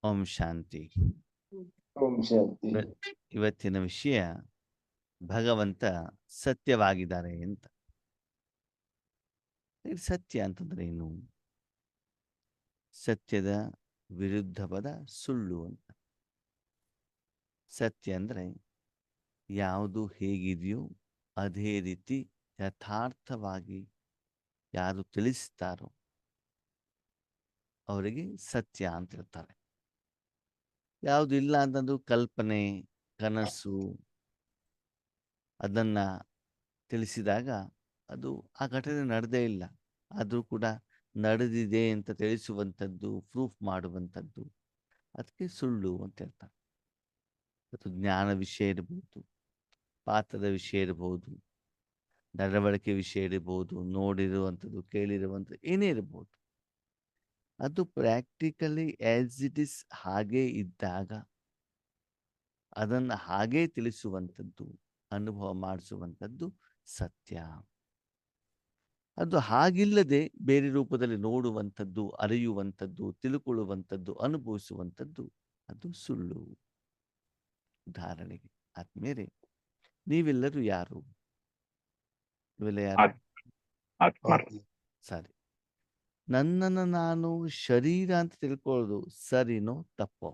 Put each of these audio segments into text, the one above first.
ಓಂ ಶಾಂತಿ. ಓಂ ಶಾಂತಿ. ಇವತ್ತಿನ ವಿಷಯ ಭಗವಂತ ಸತ್ಯವಾಗಿದ್ದಾರೆ ಅಂತ. ಸತ್ಯ ಅಂತಂದ್ರೆ ಏನು? ಸತ್ಯದ ವಿರುದ್ಧ ಪದ ಸುಳ್ಳು ಅಂತ. ಸತ್ಯ ಅಂದ್ರೆ ಯಾವುದು ಹೇಗಿದೆಯೋ ಅದೇ ರೀತಿ ಯಥಾರ್ಥವಾಗಿ ಯಾರು ತಿಳಿಸ್ತಾರೋ ಅವರಿಗೆ ಸತ್ಯ ಅಂತ ಹೇಳ್ತಾರೆ. ಯಾವುದು ಇಲ್ಲ ಅಂತಂದು ಕಲ್ಪನೆ, ಕನಸು ಅದನ್ನ ತಿಳಿಸಿದಾಗ ಅದು ಆ ಘಟನೆ ನಡೆದೇ ಇಲ್ಲ, ಆದರೂ ಕೂಡ ನಡೆದಿದೆ ಅಂತ ತಿಳಿಸುವಂಥದ್ದು, ಪ್ರೂಫ್ ಮಾಡುವಂಥದ್ದು, ಅದಕ್ಕೆ ಸುಳ್ಳು ಅಂತ ಹೇಳ್ತಾರೆ. ಅದು ಜ್ಞಾನ ವಿಷಯ ಇರ್ಬೋದು, ಪಾತ್ರದ ವಿಷಯ ಇರ್ಬೋದು, ನಡವಳಿಕೆ ವಿಷಯ ಇರ್ಬೋದು, ನೋಡಿರುವಂಥದ್ದು, ಕೇಳಿರುವಂಥದ್ದು, ಏನೇ ಇರ್ಬೋದು. ಅದು ಪ್ರಾಕ್ಟಿಕಲಿ ಆಸ್ ಇಟ್ ಇಸ್ ಹಾಗೇ ಇದ್ದಾಗ ಅದನ್ನು ಹಾಗೇ ತಿಳಿಸುವಂಥದ್ದು, ಅನುಭವ ಮಾಡಿಸುವಂಥದ್ದು ಸತ್ಯ. ಅದು ಹಾಗಿಲ್ಲದೆ ಬೇರೆ ರೂಪದಲ್ಲಿ ನೋಡುವಂಥದ್ದು, ಅರಿಯುವಂಥದ್ದು, ತಿಳ್ಕೊಳ್ಳುವಂಥದ್ದು, ಅನುಭವಿಸುವಂಥದ್ದು ಅದು ಸುಳ್ಳು. ಉದಾಹರಣೆಗೆ ಆದ್ಮೇಲೆ ನೀವೆಲ್ಲರೂ ಯಾರು? ಇವೆಲ್ಲ ಯಾರು? ಸರಿ, ನನ್ನನ್ನು ನಾನು ಶರೀರ ಅಂತ ತಿಳ್ಕೊಳ್ಳೋದು ಸರಿನೋ ತಪ್ಪೋ?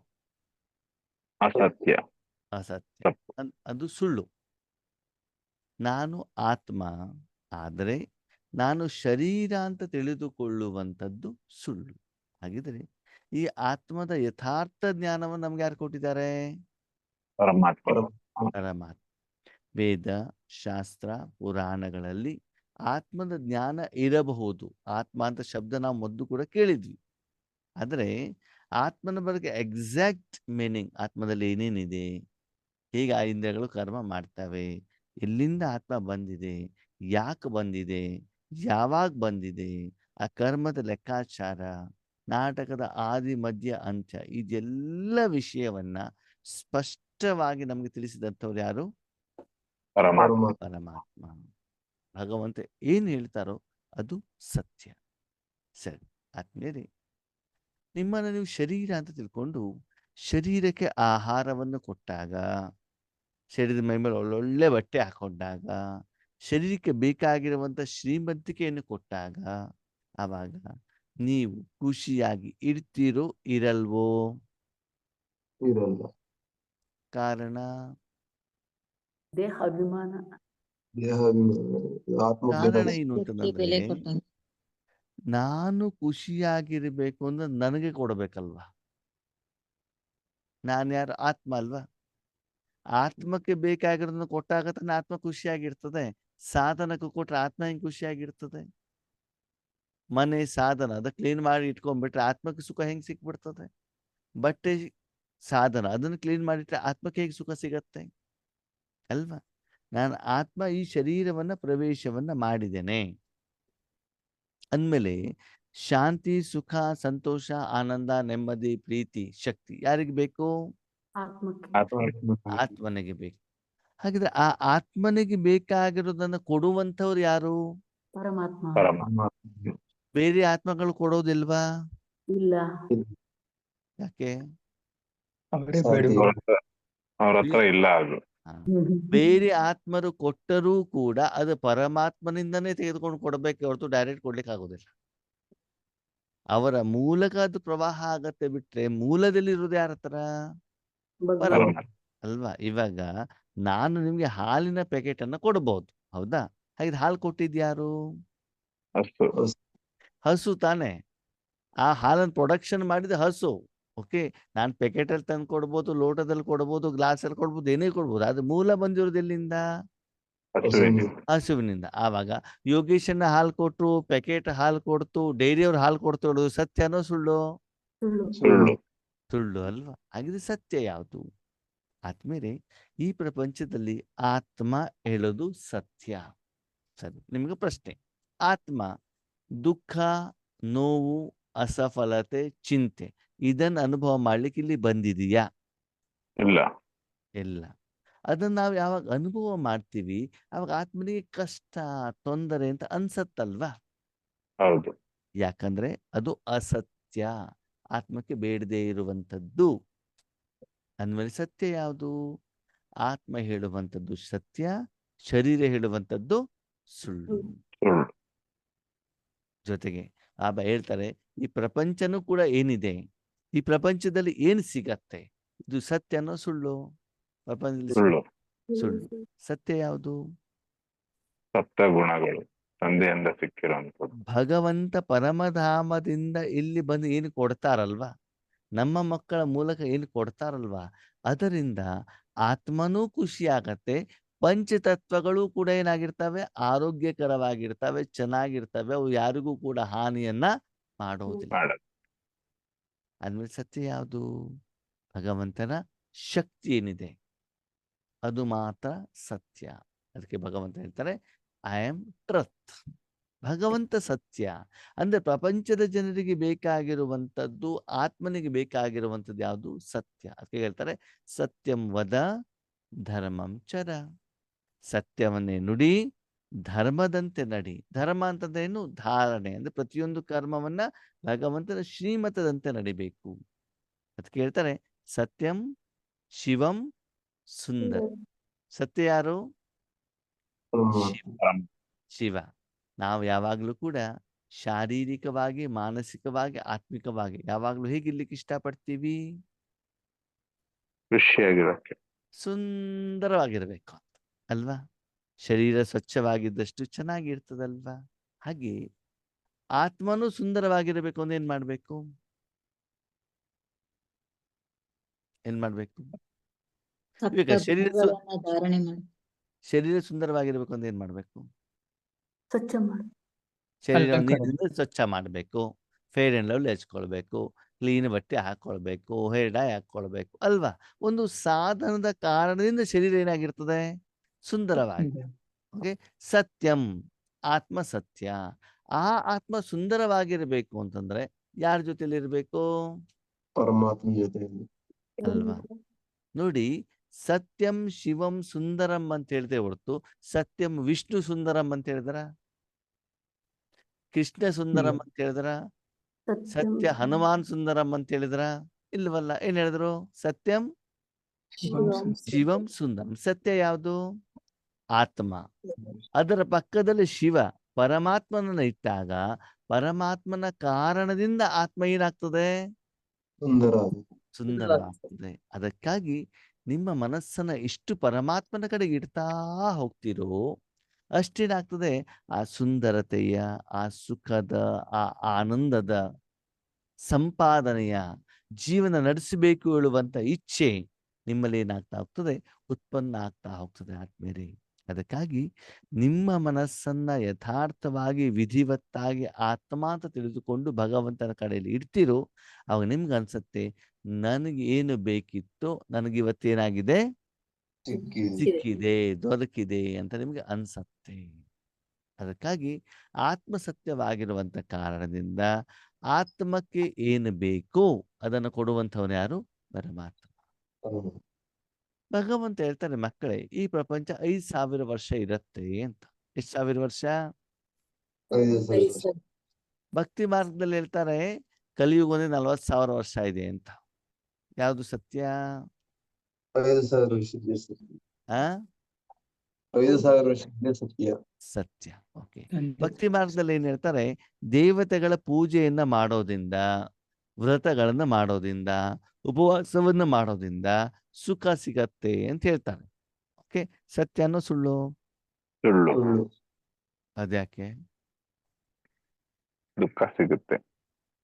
ಅಸತ್ಯ. ಅಸತ್ಯ. ಅದು ಸುಳ್ಳು. ನಾನು ಆತ್ಮ, ಆದರೆ ನಾನು ಶರೀರ ಅಂತ ತಿಳಿದುಕೊಳ್ಳುವಂಥದ್ದು ಸುಳ್ಳು. ಹಾಗಿದ್ರೆ ಈ ಆತ್ಮದ ಯಥಾರ್ಥ ಜ್ಞಾನವನ್ನು ನಮ್ಗೆ ಯಾರು ಕೊಟ್ಟಿದ್ದಾರೆ? ಪರಮಾತ್ಮ. ವೇದ, ಶಾಸ್ತ್ರ, ಪುರಾಣಗಳಲ್ಲಿ ಆತ್ಮದ ಜ್ಞಾನ ಇರಬಹುದು. ಆತ್ಮ ಅಂತ ಶಬ್ದ ನಾವು ಮೊದಲು ಕೂಡ ಕೇಳಿದ್ವಿ. ಆದರೆ ಆತ್ಮನ ಬಗ್ಗೆ ಎಕ್ಸಾಕ್ಟ್ ಮೀನಿಂಗ್, ಆತ್ಮದಲ್ಲಿ ಏನೇನಿದೆ, ಹೇಗೆ ಆ ಇಂದ್ರಿಯಗಳು ಕರ್ಮ ಮಾಡ್ತವೆ, ಎಲ್ಲಿಂದ ಆತ್ಮ ಬಂದಿದೆ, ಯಾಕೆ ಬಂದಿದೆ, ಯಾವಾಗ ಬಂದಿದೆ, ಆ ಕರ್ಮದ ಲೆಕ್ಕಾಚಾರ, ನಾಟಕದ ಆದಿ ಮಧ್ಯ ಅಂತ್ಯ, ಇದೆಲ್ಲ ವಿಷಯವನ್ನ ಸ್ಪಷ್ಟವಾಗಿ ನಮಗೆ ತಿಳಿಸಿದಂಥವ್ರು ಯಾರು? ಪರಮಾತ್ಮ. ಭಗವಂತ ಏನು ಹೇಳ್ತಾರೋ ಅದು ಸತ್ಯ. ಸರಿ, ಆದ್ಮೇಲೆ ನಿಮ್ಮನ್ನು ನೀವು ಶರೀರ ಅಂತ ತಿಳ್ಕೊಂಡು ಶರೀರಕ್ಕೆ ಆಹಾರವನ್ನು ಕೊಟ್ಟಾಗ, ಶರೀರದ ಮೈ ಮೇಲೆ ಒಳ್ಳೊಳ್ಳೆ ಬಟ್ಟೆ ಹಾಕೊಂಡಾಗ, ಶರೀರಕ್ಕೆ ಬೇಕಾಗಿರುವಂಥ ಶ್ರೀಮಂತಿಕೆಯನ್ನು ಕೊಟ್ಟಾಗ, ಆವಾಗ ನೀವು ಖುಷಿಯಾಗಿ ಇರ್ತೀರೋ ಇರಲ್ವೋ? ಇರಲ್ಲ. ಕಾರಣ ದೇಹಾಭಿಮಾನ. ಕಾರಣ ಏನು ಅಂತಂದ್ರೆ, ನಾನು ಖುಷಿಯಾಗಿರ್ಬೇಕು ಅಂದ್ರೆ ನನಗೆ ಕೊಡಬೇಕಲ್ವಾ? ನಾನು ಯಾರು? ಆತ್ಮ ಅಲ್ವಾ? ಆತ್ಮಕ್ಕೆ ಬೇಕಾಗಿರೋದನ್ನ ಕೊಟ್ಟಾಗ ತಾನೆ ಆತ್ಮ ಖುಷಿಯಾಗಿರ್ತದೆ. ಸಾಧನಕ್ಕೆ ಕೊಟ್ರೆ ಆತ್ಮ ಹೆಂಗೆ ಖುಷಿಯಾಗಿರ್ತದೆ? ಮನೆ ಸಾಧನ, ಅದ ಕ್ಲೀನ್ ಮಾಡಿ ಇಟ್ಕೊಂಡ್ಬಿಟ್ರೆ ಆತ್ಮಕ್ಕೆ ಸುಖ ಹೆಂಗೆ ಸಿಕ್ಬಿಡ್ತದೆ? ಬಟ್ಟೆ ಸಾಧನ, ಅದನ್ನು ಕ್ಲೀನ್ ಮಾಡಿಟ್ರೆ ಆತ್ಮಕ್ಕೆ ಹೇಗೆ ಸುಖ ಸಿಗತ್ತೆ ಅಲ್ವಾ? ನಾನು ಆತ್ಮ ಈ ಶರೀರವನ್ನ ಪ್ರವೇಶವನ್ನ ಮಾಡಿದ್ದೇನೆ ಅಂದಮೇಲೆ ಶಾಂತಿ, ಸುಖ, ಸಂತೋಷ, ಆನಂದ, ನೆಮ್ಮದಿ, ಪ್ರೀತಿ, ಶಕ್ತಿ ಯಾರಿಗೆ ಬೇಕು? ಆತ್ಮನಿಗೆ ಬೇಕು. ಹಾಗಿದ್ರೆ ಆ ಆತ್ಮನಿಗೆ ಬೇಕಾಗಿರೋದನ್ನ ಕೊಡುವಂಥವ್ರು ಯಾರು? ಪರಮಾತ್ಮ. ಬೇರೆ ಆತ್ಮಗಳು ಕೊಡೋದಿಲ್ವಾ? ಇಲ್ಲ. ಯಾಕೆ? ಅವ್ರ ಹತ್ರ ಇಲ್ಲ. ಅದು ಬೇರೆ ಆತ್ಮರು ಕೊಟ್ಟರೂ ಕೂಡ ಅದು ಪರಮಾತ್ಮನಿಂದನೇ ತೆಗೆದುಕೊಂಡು ಕೊಡಬೇಕೆ ಹೊರತು ಡೈರೆಕ್ಟ್ ಕೊಡ್ಲಿಕ್ಕೆ ಆಗೋದಿಲ್ಲ. ಅವರ ಮೂಲಕ ಅದು ಪ್ರವಾಹ ಆಗತ್ತೆ ಬಿಟ್ರೆ ಮೂಲದಲ್ಲಿ ಇರೋದು ಯಾರ ಹತ್ರ? ಪರಮಾತ್ಮ ಅಲ್ವಾ? ಇವಾಗ ನಾನು ನಿಮ್ಗೆ ಹಾಲಿನ ಪ್ಯಾಕೆಟ್ ಅನ್ನ ಕೊಡಬಹುದು, ಹೌದಾ? ಹಾಗೆ ಹಾಲು ಕೊಟ್ಟಿದ್ಯಾರು? ಹಸು ತಾನೆ. ಆ ಹಾಲನ್ನು ಪ್ರೊಡಕ್ಷನ್ ಮಾಡಿದ ಹಸು. ಓಕೆ, ನಾನು ಪ್ಯಾಕೆಟಲ್ಲಿ ತಂದು ಕೊಡ್ಬೋದು, ಲೋಟದಲ್ಲಿ ಕೊಡ್ಬೋದು, ಗ್ಲಾಸಲ್ಲಿ ಕೊಡ್ಬೋದು, ಏನೇ ಕೊಡ್ಬೋದು. ಅದು ಮೂಲ ಬಂದಿರೋದು ಎಲ್ಲಿಂದ? ಹಸುವಿನಿಂದ. ಆವಾಗ ಯೋಗೇಶನ್ನ ಹಾಲು ಕೊಟ್ಟರು, ಪ್ಯಾಕೆಟ್ ಹಾಲು ಕೊಡ್ತು, ಡೈರಿಯವ್ರ ಹಾಲು ಕೊಡ್ತು ಹೇಳೋದು ಸತ್ಯನೋ ಸುಳ್ಳು? ಸುಳ್ಳು ಅಲ್ವಾ? ಹಾಗಿದ್ರೆ ಸತ್ಯ ಯಾವುದು? ಆದ್ಮೇಲೆ ಈ ಪ್ರಪಂಚದಲ್ಲಿ ಆತ್ಮ ಹೇಳೋದು ಸತ್ಯ. ಸರಿ, ನಿಮ್ಗೆ ಪ್ರಶ್ನೆ, ಆತ್ಮ ದುಃಖ, ನೋವು, ಅಸಫಲತೆ, ಚಿಂತೆ ಇದನ್ನು ಅನುಭವ ಮಾಡ್ಲಿಕ್ಕೆ ಇಲ್ಲಿ ಬಂದಿದೆಯಾ? ಇಲ್ಲ. ಅದನ್ನ ನಾವು ಯಾವಾಗ ಅನುಭವ ಮಾಡ್ತೀವಿ ಅವಾಗ ಆತ್ಮನಿಗೆ ಕಷ್ಟ, ತೊಂದರೆ ಅಂತ ಅನ್ಸತ್ತಲ್ವಾ? ಹೌದು. ಯಾಕಂದ್ರೆ ಅದು ಅಸತ್ಯ. ಆತ್ಮಕ್ಕೆ ಬೇಡದೇ ಇರುವಂಥದ್ದು. ಅಂದಮೇಲೆ ಸತ್ಯ ಯಾವುದು? ಆತ್ಮ ಹೇಳುವಂಥದ್ದು ಸತ್ಯ, ಶರೀರ ಹೇಳುವಂಥದ್ದು ಸುಳ್ಳು. ಸುಳ್ಳು. ಜೊತೆಗೆ ಆಬ ಹೇಳ್ತಾರೆ, ಈ ಪ್ರಪಂಚನೂ ಕೂಡ ಏನಿದೆ, ಈ ಪ್ರಪಂಚದಲ್ಲಿ ಏನು ಸಿಗತ್ತೆ, ಇದು ಸತ್ಯನೋ ಸುಳ್ಳು? ಪ್ರಪಂಚದಲ್ಲಿ ಸುಳ್ಳು. ಸುಳ್ಳು. ಸತ್ಯ ಯಾವುದು? ಸಪ್ತ ಗುಣಗಳು ತಂದೆಯಿಂದ ಸಿಕ್ಕಿರುವಂಥದ್ದು. ಭಗವಂತ ಪರಮಧಾಮದಿಂದ ಇಲ್ಲಿ ಬಂದು ಏನು ಕೊಡ್ತಾರಲ್ವಾ, ನಮ್ಮ ಮಕ್ಕಳ ಮೂಲಕ ಏನು ಕೊಡ್ತಾರಲ್ವಾ, ಅದರಿಂದ ಆತ್ಮನೂ ಖುಷಿ ಆಗತ್ತೆ, ಪಂಚತತ್ವಗಳು ಕೂಡ ಏನಾಗಿರ್ತವೆ, ಆರೋಗ್ಯಕರವಾಗಿರ್ತವೆ, ಚೆನ್ನಾಗಿರ್ತವೆ, ಅವು ಯಾರಿಗೂ ಕೂಡ ಹಾನಿಯನ್ನ ಮಾಡೋದಿಲ್ಲ. ಮಾಡೋದು. ಅಂದ್ಮೇಲೆ ಸತ್ಯ ಯಾವುದು? ಭಗವಂತನ ಶಕ್ತಿ ಏನಿದೆ ಅದು ಮಾತ್ರ ಸತ್ಯ. ಅದಕ್ಕೆ ಭಗವಂತ ಹೇಳ್ತಾರೆ, ಐ ಆಮ್ ಟ್ರತ್. ಭಗವಂತ ಸತ್ಯ. ಅಂದ್ರೆ ಪ್ರಪಂಚದ ಜನರಿಗೆ ಬೇಕಾಗಿರುವಂಥದ್ದು, ಆತ್ಮನಿಗೆ ಬೇಕಾಗಿರುವಂಥದ್ದು ಯಾವುದು? ಸತ್ಯ. ಅದಕ್ಕೆ ಹೇಳ್ತಾರೆ, ಸತ್ಯಂ ವದ ಧರ್ಮಂ ಚರ. ಸತ್ಯವನ್ನೇ ನುಡಿ, ಧರ್ಮದಂತೆ ನಡಿ. ಧರ್ಮ ಅಂತಂದ್ರೆ ಏನು? ಧಾರಣೆ. ಅಂದ್ರೆ ಪ್ರತಿಯೊಂದು ಕರ್ಮವನ್ನ ಭಗವಂತನ ಶ್ರೀಮತದಂತೆ ನಡಿಬೇಕು. ಅದಕ್ಕೆ ಹೇಳ್ತಾರೆ, ಸತ್ಯಂ ಶಿವಂ ಸುಂದರ. ಸತ್ಯ ಯಾರು? ಶಿವ. ಶಿವ. ನಾವು ಯಾವಾಗಲೂ ಕೂಡ ಶಾರೀರಿಕವಾಗಿ, ಮಾನಸಿಕವಾಗಿ, ಆತ್ಮಿಕವಾಗಿ ಯಾವಾಗಲೂ ಹೇಗಿರ್ಲಿಕ್ಕೆ ಇಷ್ಟಪಡ್ತೀವಿ? ಖುಷಿಯಾಗಿರೋಕೆ. ಸುಂದರವಾಗಿರ್ಬೇಕು ಅಂತ ಅಲ್ವಾ? ಶರೀರ ಸ್ವಚ್ಛವಾಗಿದ್ದಷ್ಟು ಚೆನ್ನಾಗಿರ್ತದಲ್ವಾ? ಹಾಗೆ ಆತ್ಮನೂ ಸುಂದರವಾಗಿರಬೇಕು ಅಂದ್ರೆ ಏನ್ ಮಾಡ್ಬೇಕು? ಏನ್ ಮಾಡ್ಬೇಕು? ಈಗ ಧಾರಣೆ ಮಾಡಿ ಶರೀರ ಸುಂದರವಾಗಿರ್ಬೇಕು ಅಂದ್ರೆ ಏನ್ ಮಾಡ್ಬೇಕು? ಸ್ವಚ್ಛ ಮಾಡಿ ಶರೀರವನ್ನು ನೀರಿನಿಂದ ಸ್ವಚ್ಛ ಮಾಡಬೇಕು, ಫೇರ್ ಅಂಡ್ ಲವ್ಲಿ ಹಚ್ಕೊಳ್ಬೇಕು, ಕ್ಲೀನ್ ಬಟ್ಟೆ ಹಾಕೊಳ್ಬೇಕು, ಹೇರ್ ಡೈ ಹಾಕೊಳ್ಬೇಕು ಅಲ್ವಾ? ಒಂದು ಸಾಧನದ ಕಾರಣದಿಂದ ಶರೀರ ಏನಾಗಿರ್ತದೆ? ಸುಂದರವಾಗಿ. ಓಕೆ. ಸತ್ಯಂ, ಆತ್ಮ ಸತ್ಯ. ಆ ಆತ್ಮ ಸುಂದರವಾಗಿರ್ಬೇಕು ಅಂತಂದ್ರೆ ಯಾರ ಜೊತೆಲಿ ಇರ್ಬೇಕು? ಪರಮಾತ್ಮ ಜೊತೆಯಲ್ಲಿ. ಅಲ್ವಾ? ನೋಡಿ, ಸತ್ಯಂ ಶಿವಂ ಸುಂದರಂ ಅಂತ ಹೇಳ್ತೇವೆ ಹೊರತು ಸತ್ಯಂ ವಿಷ್ಣು ಸುಂದರಂ ಅಂತ ಹೇಳಿದ್ರ, ಕೃಷ್ಣ ಸುಂದರಂ ಅಂತ ಹೇಳಿದ್ರ, ಸತ್ಯ ಹನುಮಾನ್ ಸುಂದರಂ ಅಂತ ಹೇಳಿದ್ರ? ಇಲ್ವಲ್ಲ. ಏನ್ ಹೇಳಿದ್ರು? ಸತ್ಯಂ ಶಿವಂ ಸುಂದರಂ. ಸತ್ಯ ಯಾವುದು? ಆತ್ಮ. ಅದರ ಪಕ್ಕದಲ್ಲಿ ಶಿವ ಪರಮಾತ್ಮನನ್ನ ಇಟ್ಟಾಗ ಪರಮಾತ್ಮನ ಕಾರಣದಿಂದ ಆತ್ಮ ಏನಾಗ್ತದೆ? ಸುಂದರ. ಸುಂದರವಾಗ್ತದೆ. ಅದಕ್ಕಾಗಿ ನಿಮ್ಮ ಮನಸ್ಸನ್ನ ಇಷ್ಟು ಪರಮಾತ್ಮನ ಕಡೆಗೆ ಇಡ್ತಾ ಹೋಗ್ತಿರೋ ಅಷ್ಟೇನಾಗ್ತದೆ, ಆ ಸುಂದರತೆಯ, ಆ ಸುಖದ, ಆ ಆನಂದದ, ಸಂಪಾದನೆಯ ಜೀವನ ನಡೆಸಬೇಕು ಹೇಳುವಂತ ಇಚ್ಛೆ ನಿಮ್ಮಲ್ಲಿ ಏನಾಗ್ತಾ ಹೋಗ್ತದೆ? ಉತ್ಪನ್ನ ಆಗ್ತಾ ಹೋಗ್ತದೆ ಆತ್ಮೀಯರೇ. ಅದಕ್ಕಾಗಿ ನಿಮ್ಮ ಮನಸ್ಸನ್ನ ಯಥಾರ್ಥವಾಗಿ, ವಿಧಿವತ್ತಾಗಿ ಆತ್ಮ ಅಂತ ತಿಳಿದುಕೊಂಡು ಭಗವಂತನ ಕಡೆಯಲ್ಲಿ ಇಡ್ತಿರೋ, ಅವಾಗ ನಿಮ್ಗೆ ಅನ್ಸತ್ತೆ, ನನಗೆ ಏನು ಬೇಕಿತ್ತೋ ನನಗೆ ಇವತ್ತೇನಾಗಿದೆ? ಸಿಕ್ಕಿದೆ, ದೊರಕಿದೆ ಅಂತ ನಿಮ್ಗೆ ಅನ್ಸತ್ತೆ. ಅದಕ್ಕಾಗಿ ಆತ್ಮಸತ್ಯವಾಗಿರುವಂತ ಕಾರಣದಿಂದ ಆತ್ಮಕ್ಕೆ ಏನು ಬೇಕೋ ಅದನ್ನು ಕೊಡುವಂಥವನು ಯಾರು? ಪರಮಾತ್ಮ. ಭಗವಂತ ಹೇಳ್ತಾರೆ, ಮಕ್ಕಳೇ, ಈ ಪ್ರಪಂಚ 5,000 ವರ್ಷ ಇರತ್ತೆ ಅಂತ. ಎಷ್ಟು ಸಾವಿರ ವರ್ಷ? ಭಕ್ತಿ ಮಾರ್ಗದಲ್ಲಿ ಹೇಳ್ತಾರೆ, ಕಲಿಯುಗನೇ 40,000 ವರ್ಷ ಇದೆ ಅಂತ. ಯಾವುದು ಸತ್ಯ? 5,000 ವರ್ಷ ಆ 5,000 ವರ್ಷ ಸತ್ಯ. ಸತ್ಯ. ಓಕೆ. ಭಕ್ತಿ ಮಾರ್ಗದಲ್ಲಿ ಏನ್ ಹೇಳ್ತಾರೆ? ದೇವತೆಗಳ ಪೂಜೆಯನ್ನ ಮಾಡೋದ್ರಿಂದ, ವ್ರತಗಳನ್ನ ಮಾಡೋದ್ರಿಂದ, ಉಪವಾಸವನ್ನ ಮಾಡೋದ್ರಿಂದ ಸುಖ ಸಿಗತ್ತೆ ಅಂತ ಹೇಳ್ತಾರೆ. ಓಕೆ. ಸತ್ಯನೋ ಸುಳ್ಳು? ಸುಳ್ಳು. ಅದ್ಯಾಕೆ? ದುಃಖ ಸಿಗುತ್ತೆ.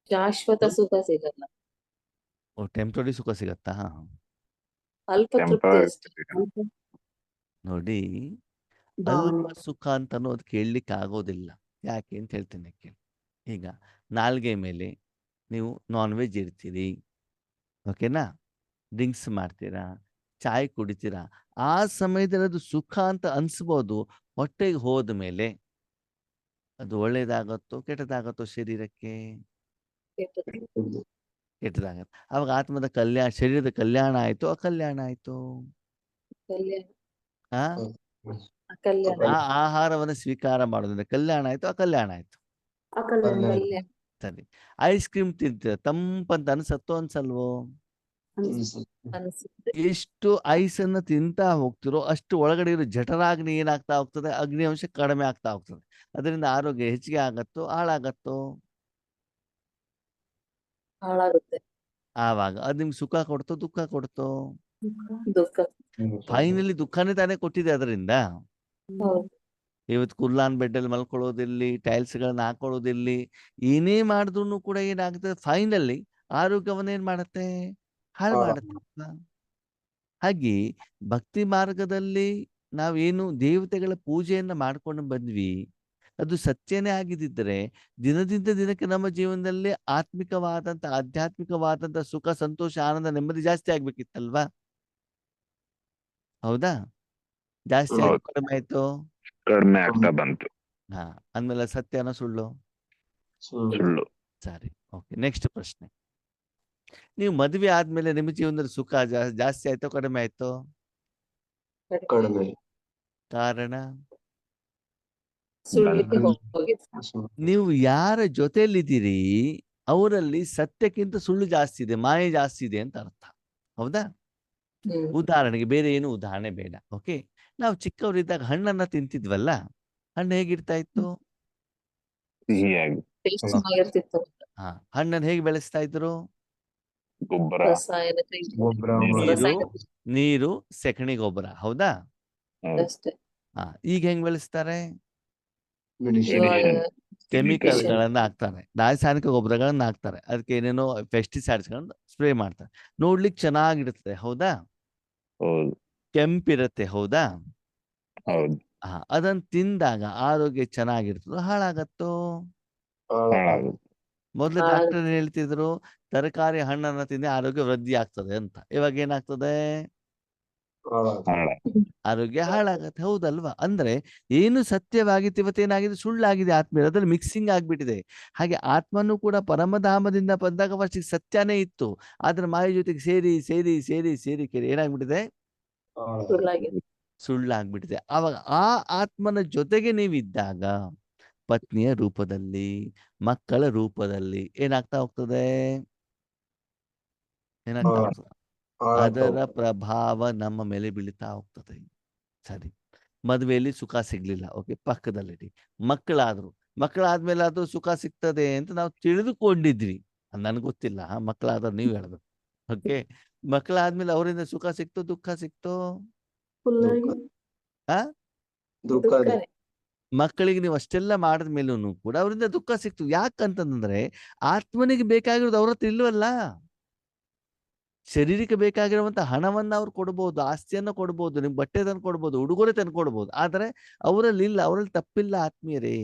ಶಾಶ್ವತ ಸುಖ ಸಿಗಲ್ಲ, ಓ, ಟೆಂಪ್ರರಿ ಸುಖ ಸಿಗತ್ತಾ? ಅಲ್ಪ ತೃಪ್ತಿ Temporary ಅಷ್ಟೇ. ಸಿಗುತ್ತೆ. ನೋಡಿ, ಭಾವನೆ. ಅಲ್ಪ ಸುಖ ಅಂತನೂ ಅದು ಕೇಳಲಿಕ್ಕೆ ಆಗೋದಿಲ್ಲ. ಯಾಕೆ ಅಂತ ಹೇಳ್ತೀನಿ ಕೇಳಿ. ಈಗ ನಾಲ್ಗೆ ಮೇಲೆ ನೀವು ನಾನ್ ವೆಜ್ ಇರ್ತೀರಿ, ಓಕೆನಾ? ಡ್ರಿಂಕ್ಸ್ ಮಾಡ್ತೀರಾ, ಚಾಯ್ ಕುಡಿತೀರಾ. ಆ ಸಮಯದಲ್ಲಿ ಅದು ಸುಖ ಅಂತ ಅನ್ಸ್ಬೋದು. ಹೊಟ್ಟೆಗೆ ಹೋದ ಮೇಲೆ ಅದು ಒಳ್ಳೇದಾಗತ್ತೋ ಕೆಟ್ಟದಾಗತ್ತೋ? ಶರೀರಕ್ಕೆ ಕೆಟ್ಟದಾಗತ್ತೆ. ಅವಾಗ ಆತ್ಮದ ಕಲ್ಯಾಣ, ಶರೀರದ ಕಲ್ಯಾಣ ಆಯ್ತು, ಅಕಲ್ಯಾಣ ಆಯ್ತು? ಕಲ್ಯಾಣ. ಆ ಅಕಲ್ಯಾಣ. ಆ ಆಹಾರವನ್ನು ಸ್ವೀಕಾರ ಮಾಡೋದ್ರಿಂದ ಕಲ್ಯಾಣ ಆಯ್ತು, ಅಕಲ್ಯಾಣ ಆಯ್ತು? ಅಕಲ್ಯಾಣ. ಸರಿ. ಐಸ್ ಕ್ರೀಮ್ ತಿಂತೀರ, ತಂಪಂತ ಅನ್ಸತ್ತೋ ಅನ್ಸಲ್ವೋ? ಅನ್ಸುತ್ತೆ. ಎಷ್ಟು ಐಸನ್ನ ತಿಂತಾ ಹೋಗ್ತಿರೋ ಅಷ್ಟು ಒಳಗಡೆ ಇರೋ ಜಠರಾಗ್ನಿ ಏನಾಗ್ತಾ ಹೋಗ್ತದೆ, ಅಗ್ನಿ ಅಂಶ ಕಡಿಮೆ ಆಗ್ತಾ ಹೋಗ್ತದೆ. ಅದರಿಂದ ಆರೋಗ್ಯ ಹೆಚ್ಚಿಗೆ ಆಗತ್ತೋ ಹಾಳಾಗತ್ತೋ? ಹಾಳಾಗುತ್ತೆ. ಆವಾಗ ಅದು ನಿಮ್ಗೆ ಸುಖ ಕೊಡ್ತೋ ದುಃಖ ಕೊಡ್ತೋ? ದುಃಖ. ಫೈನಲಿ ದುಃಖನೇ ತಾನೇ ಕೊಟ್ಟಿದೆ ಅದರಿಂದ. ಹೌದು. ಇವತ್ತು ಕುರ್ಲಾನ್ ಬೆಡ್ಡಲ್ಲಿ ಮಲ್ಕೊಳ್ಳೋದಿರ್ಲಿ, ಟೈಲ್ಸ್ಗಳನ್ನ ಹಾಕೊಳ್ಳೋದಿರ್ಲಿ, ಏನೇ ಮಾಡಿದ್ರು ಕೂಡ ಏನಾಗ್ತದೆ, ಫೈನಲಿ ಆರೋಗ್ಯವನ್ನ ಏನ್ ಮಾಡುತ್ತೆ, ಹಾಳು ಮಾಡುತ್ತೆ ಅಲ್ವಾ? ಹಾಗೆ ಭಕ್ತಿ ಮಾರ್ಗದಲ್ಲಿ ನಾವೇನು ದೇವತೆಗಳ ಪೂಜೆಯನ್ನ ಮಾಡ್ಕೊಂಡು ಬಂದ್ವಿ, ಅದು ಸತ್ಯನೇ ಆಗಿದ್ದಿದ್ರೆ ದಿನದಿಂದ ದಿನಕ್ಕೆ ನಮ್ಮ ಜೀವನದಲ್ಲಿ ಆಧ್ಯಾತ್ಮಿಕವಾದಂತ ಸುಖ, ಸಂತೋಷ, ಆನಂದ, ನೆಮ್ಮದಿ ಜಾಸ್ತಿ ಆಗ್ಬೇಕಿತ್ತಲ್ವಾ? ಹೌದಾ? ಜಾಸ್ತಿ ಆಯ್ತು ಹೌದು. ಕಡಿಮೆ ಆಯ್ತು? ಕಡಿಮೆ ಆಗ್ತಾ ಬಂತು. ಹಾ, ಅಂದ್ಮೇಲೆ ಸತ್ಯನೋ ಸುಳ್ಳು? ಸುಳ್ಳು. ಸರಿ, ಓಕೆ. ನೆಕ್ಸ್ಟ್ ಪ್ರಶ್ನೆ. ನೀವು ಮದುವೆ ಆದ್ಮೇಲೆ ನಿಮ್ಮ ಜೀವನದಲ್ಲಿ ಸುಖ ಜಾಸ್ತಿ ಆಯ್ತೋ ಕಡಿಮೆ ಆಯ್ತೋ? ಕಡಿಮೆ. ಕಾರಣ? ಸುಳ್ಳಿಗೆ ಹೋಗಿದೆ. ನೀವು ಯಾರ ಜೊತೆಯಲ್ಲಿದ್ದೀರಿ ಅವರಲ್ಲಿ ಸತ್ಯಕ್ಕಿಂತ ಸುಳ್ಳು ಜಾಸ್ತಿ ಇದೆ, ಮಾಯೆ ಜಾಸ್ತಿ ಇದೆ ಅಂತ ಅರ್ಥ. ಹೌದಾ? ಉದಾಹರಣೆಗೆ, ಬೇರೆ ಏನು ಉದಾಹರಣೆ ಬೇಡ, ಓಕೆ. ನಾವು ಚಿಕ್ಕವರಿದ್ದಾಗ ಹಣ್ಣನ್ನ ತಿಂತಿದ್ವಲ್ಲ, ಹಣ್ಣು ಹೇಗಿರ್ತಾ ಇತ್ತು? ಸಿಹಿಯಾಗಿ. ಟೇಸ್ಟ್ ಚೆನ್ನಾಗಿರ್ತಿತ್ತು. ಹಾ, ಹಣ್ಣನ್ನು ಹೇಗೆ ಬೆಳೆಸ್ತಾ ಇದ್ರು? ಗೊಬ್ಬರ. ರಸಾಯನ ಗೊಬ್ಬರ ನೀರು, ನೀರು, ಸೆಗಣಿ ಗೊಬ್ಬರ. ಹೌದಾ? ಹೌದು. ಅಷ್ಟೇ. ಹಾ, ಈಗ ಹೆಂಗ್ ಬೆಳೆಸ್ತಾರೆ? ಮೆಡಿಸಿನ್. ಇವಾಗ ಕೆಮಿಕಲ್ಗಳನ್ನ ಹಾಕ್ತಾರೆ, ರಾಸಾಯನಿಕ ಗೊಬ್ಬರಗಳನ್ನ ಹಾಕ್ತಾರೆ, ಅದಕ್ಕೆ ಏನೇನೋ ಪೆಸ್ಟಿಸೈಡ್ಸ್ಗಳನ್ನ ಸ್ಪ್ರೇ ಮಾಡ್ತಾರೆ. ನೋಡ್ಲಿಕ್ಕೆ ಚೆನ್ನಾಗಿರ್ತದೆ, ಹೌದಾ? ಹೌದು. ಕೆಂಪಿರುತ್ತೆ, ಹೌದಾ? ಹೌದು. ಹಾ, ಅದನ್ನ ತಿಂದಾಗ ಆರೋಗ್ಯ ಚೆನ್ನಾಗಿರ್ತದೋ ಹಾಳಾಗತ್ತೋ? ಹಾಳಾಗುತ್ತೆ. ಮೊದಲು ಡಾಕ್ಟರ್ ಹೇಳ್ತಿದ್ರು ತರಕಾರಿ ಹಣ್ಣನ್ನ ತಿಂದ್ರೆ ಆರೋಗ್ಯ ವೃದ್ಧಿ ಆಗ್ತದೆ ಅಂತ. ಇವಾಗ ಏನಾಗ್ತದೆ? ಆರೋಗ್ಯ ಹಾಳಾಗತ್ತೆ. ಹೌದಲ್ವಾ? ಅಂದ್ರೆ ಏನು ಸತ್ಯವಾಗಿತ್ತು ಇವತ್ತೇನಾಗಿದೆ, ಸುಳ್ಳಾಗಿದೆ, ಆತ್ಮೀಯ ಅದ್ರಲ್ಲಿ ಮಿಕ್ಸಿಂಗ್ ಆಗ್ಬಿಟ್ಟಿದೆ. ಹಾಗೆ ಆತ್ಮನೂ ಕೂಡ ಪರಮಧಾಮದಿಂದ ಬಂದಾಗ ಫಸ್ಟಿಗೆ ಸತ್ಯನೇ ಇತ್ತು, ಆದ್ರೆ ಮಾಯ ಜೊತೆಗೆ ಸೇರಿ ಸೇರಿ ಸೇರಿ ಸೇರಿ ಏನಾಗ್ಬಿಟ್ಟಿದೆ? ಸುಳ್ಳಾಗ್ಬಿಟ್ಟಿದೆ. ಆವಾಗ ಆ ಆತ್ಮನ ಜೊತೆಗೆ ನೀವಿದ್ದಾಗ ಪತ್ನಿಯ ರೂಪದಲ್ಲಿ, ಮಕ್ಕಳ ರೂಪದಲ್ಲಿ ಏನಾಗ್ತಾ ಹೋಗ್ತದೆ? ಏನಾಗ್ತಾ ಹೋಗ್ತದೆ? ಅದರ ಪ್ರಭಾವ ನಮ್ಮ ಮೇಲೆ ಬೀಳ್ತಾ ಹೋಗ್ತದೆ. ಸರಿ, ಮದುವೆಯಲ್ಲಿ ಸುಖ ಸಿಗ್ಲಿಲ್ಲ, ಓಕೆ, ಪಕ್ಕದಲ್ಲಿಡಿ. ಮಕ್ಕಳಾದ್ಮೇಲೆ ಅದು ಸುಖ ಸಿಗ್ತದೆ ಅಂತ ನಾವು ತಿಳಿದುಕೊಂಡಿದ್ವಿ. ನನ್ಗೆ ಗೊತ್ತಿಲ್ಲ, ಮಕ್ಕಳಾದ್ರೆ ನೀವು ಹೇಳ್ಬೇಕು, ಓಕೆ. ಮಕ್ಕಳಾದ್ಮೇಲೆ ಅವರಿಂದ ಸುಖ ಸಿಕ್ತೋ ದುಃಖ ಸಿಕ್ತೋ? ಮಕ್ಕಳಿಗೆ ನೀವು ಅಷ್ಟೆಲ್ಲ ಮಾಡಿದ ಮೇಲೂ ಕೂಡ ಅವರಿಂದ ದುಃಖ ಸಿಕ್ತು. ಯಾಕಂತಂದ್ರೆ ಆತ್ಮನಿಗೆ ಬೇಕಾಗಿರೋದು ಅವ್ರ ಹತ್ರ ಇಲ್ವಲ್ಲ. ಶರೀರಕ್ಕೆ ಬೇಕಾಗಿರುವಂತ ಹಣವನ್ನ ಅವ್ರು ಕೊಡ್ಬೋದು, ಆಸ್ತಿಯನ್ನ ಕೊಡ್ಬೋದು, ನಿಮ್ಗೆ ಬಟ್ಟೆ ತಂದು ಕೊಡ್ಬೋದು, ಉಡುಗೊರೆ ತಂದು ಕೊಡ್ಬೋದು, ಆದ್ರೆ ಅವರಲ್ಲಿ ಇಲ್ಲ. ಅವರಲ್ಲಿ ತಪ್ಪಿಲ್ಲ ಆತ್ಮೀಯರೇ.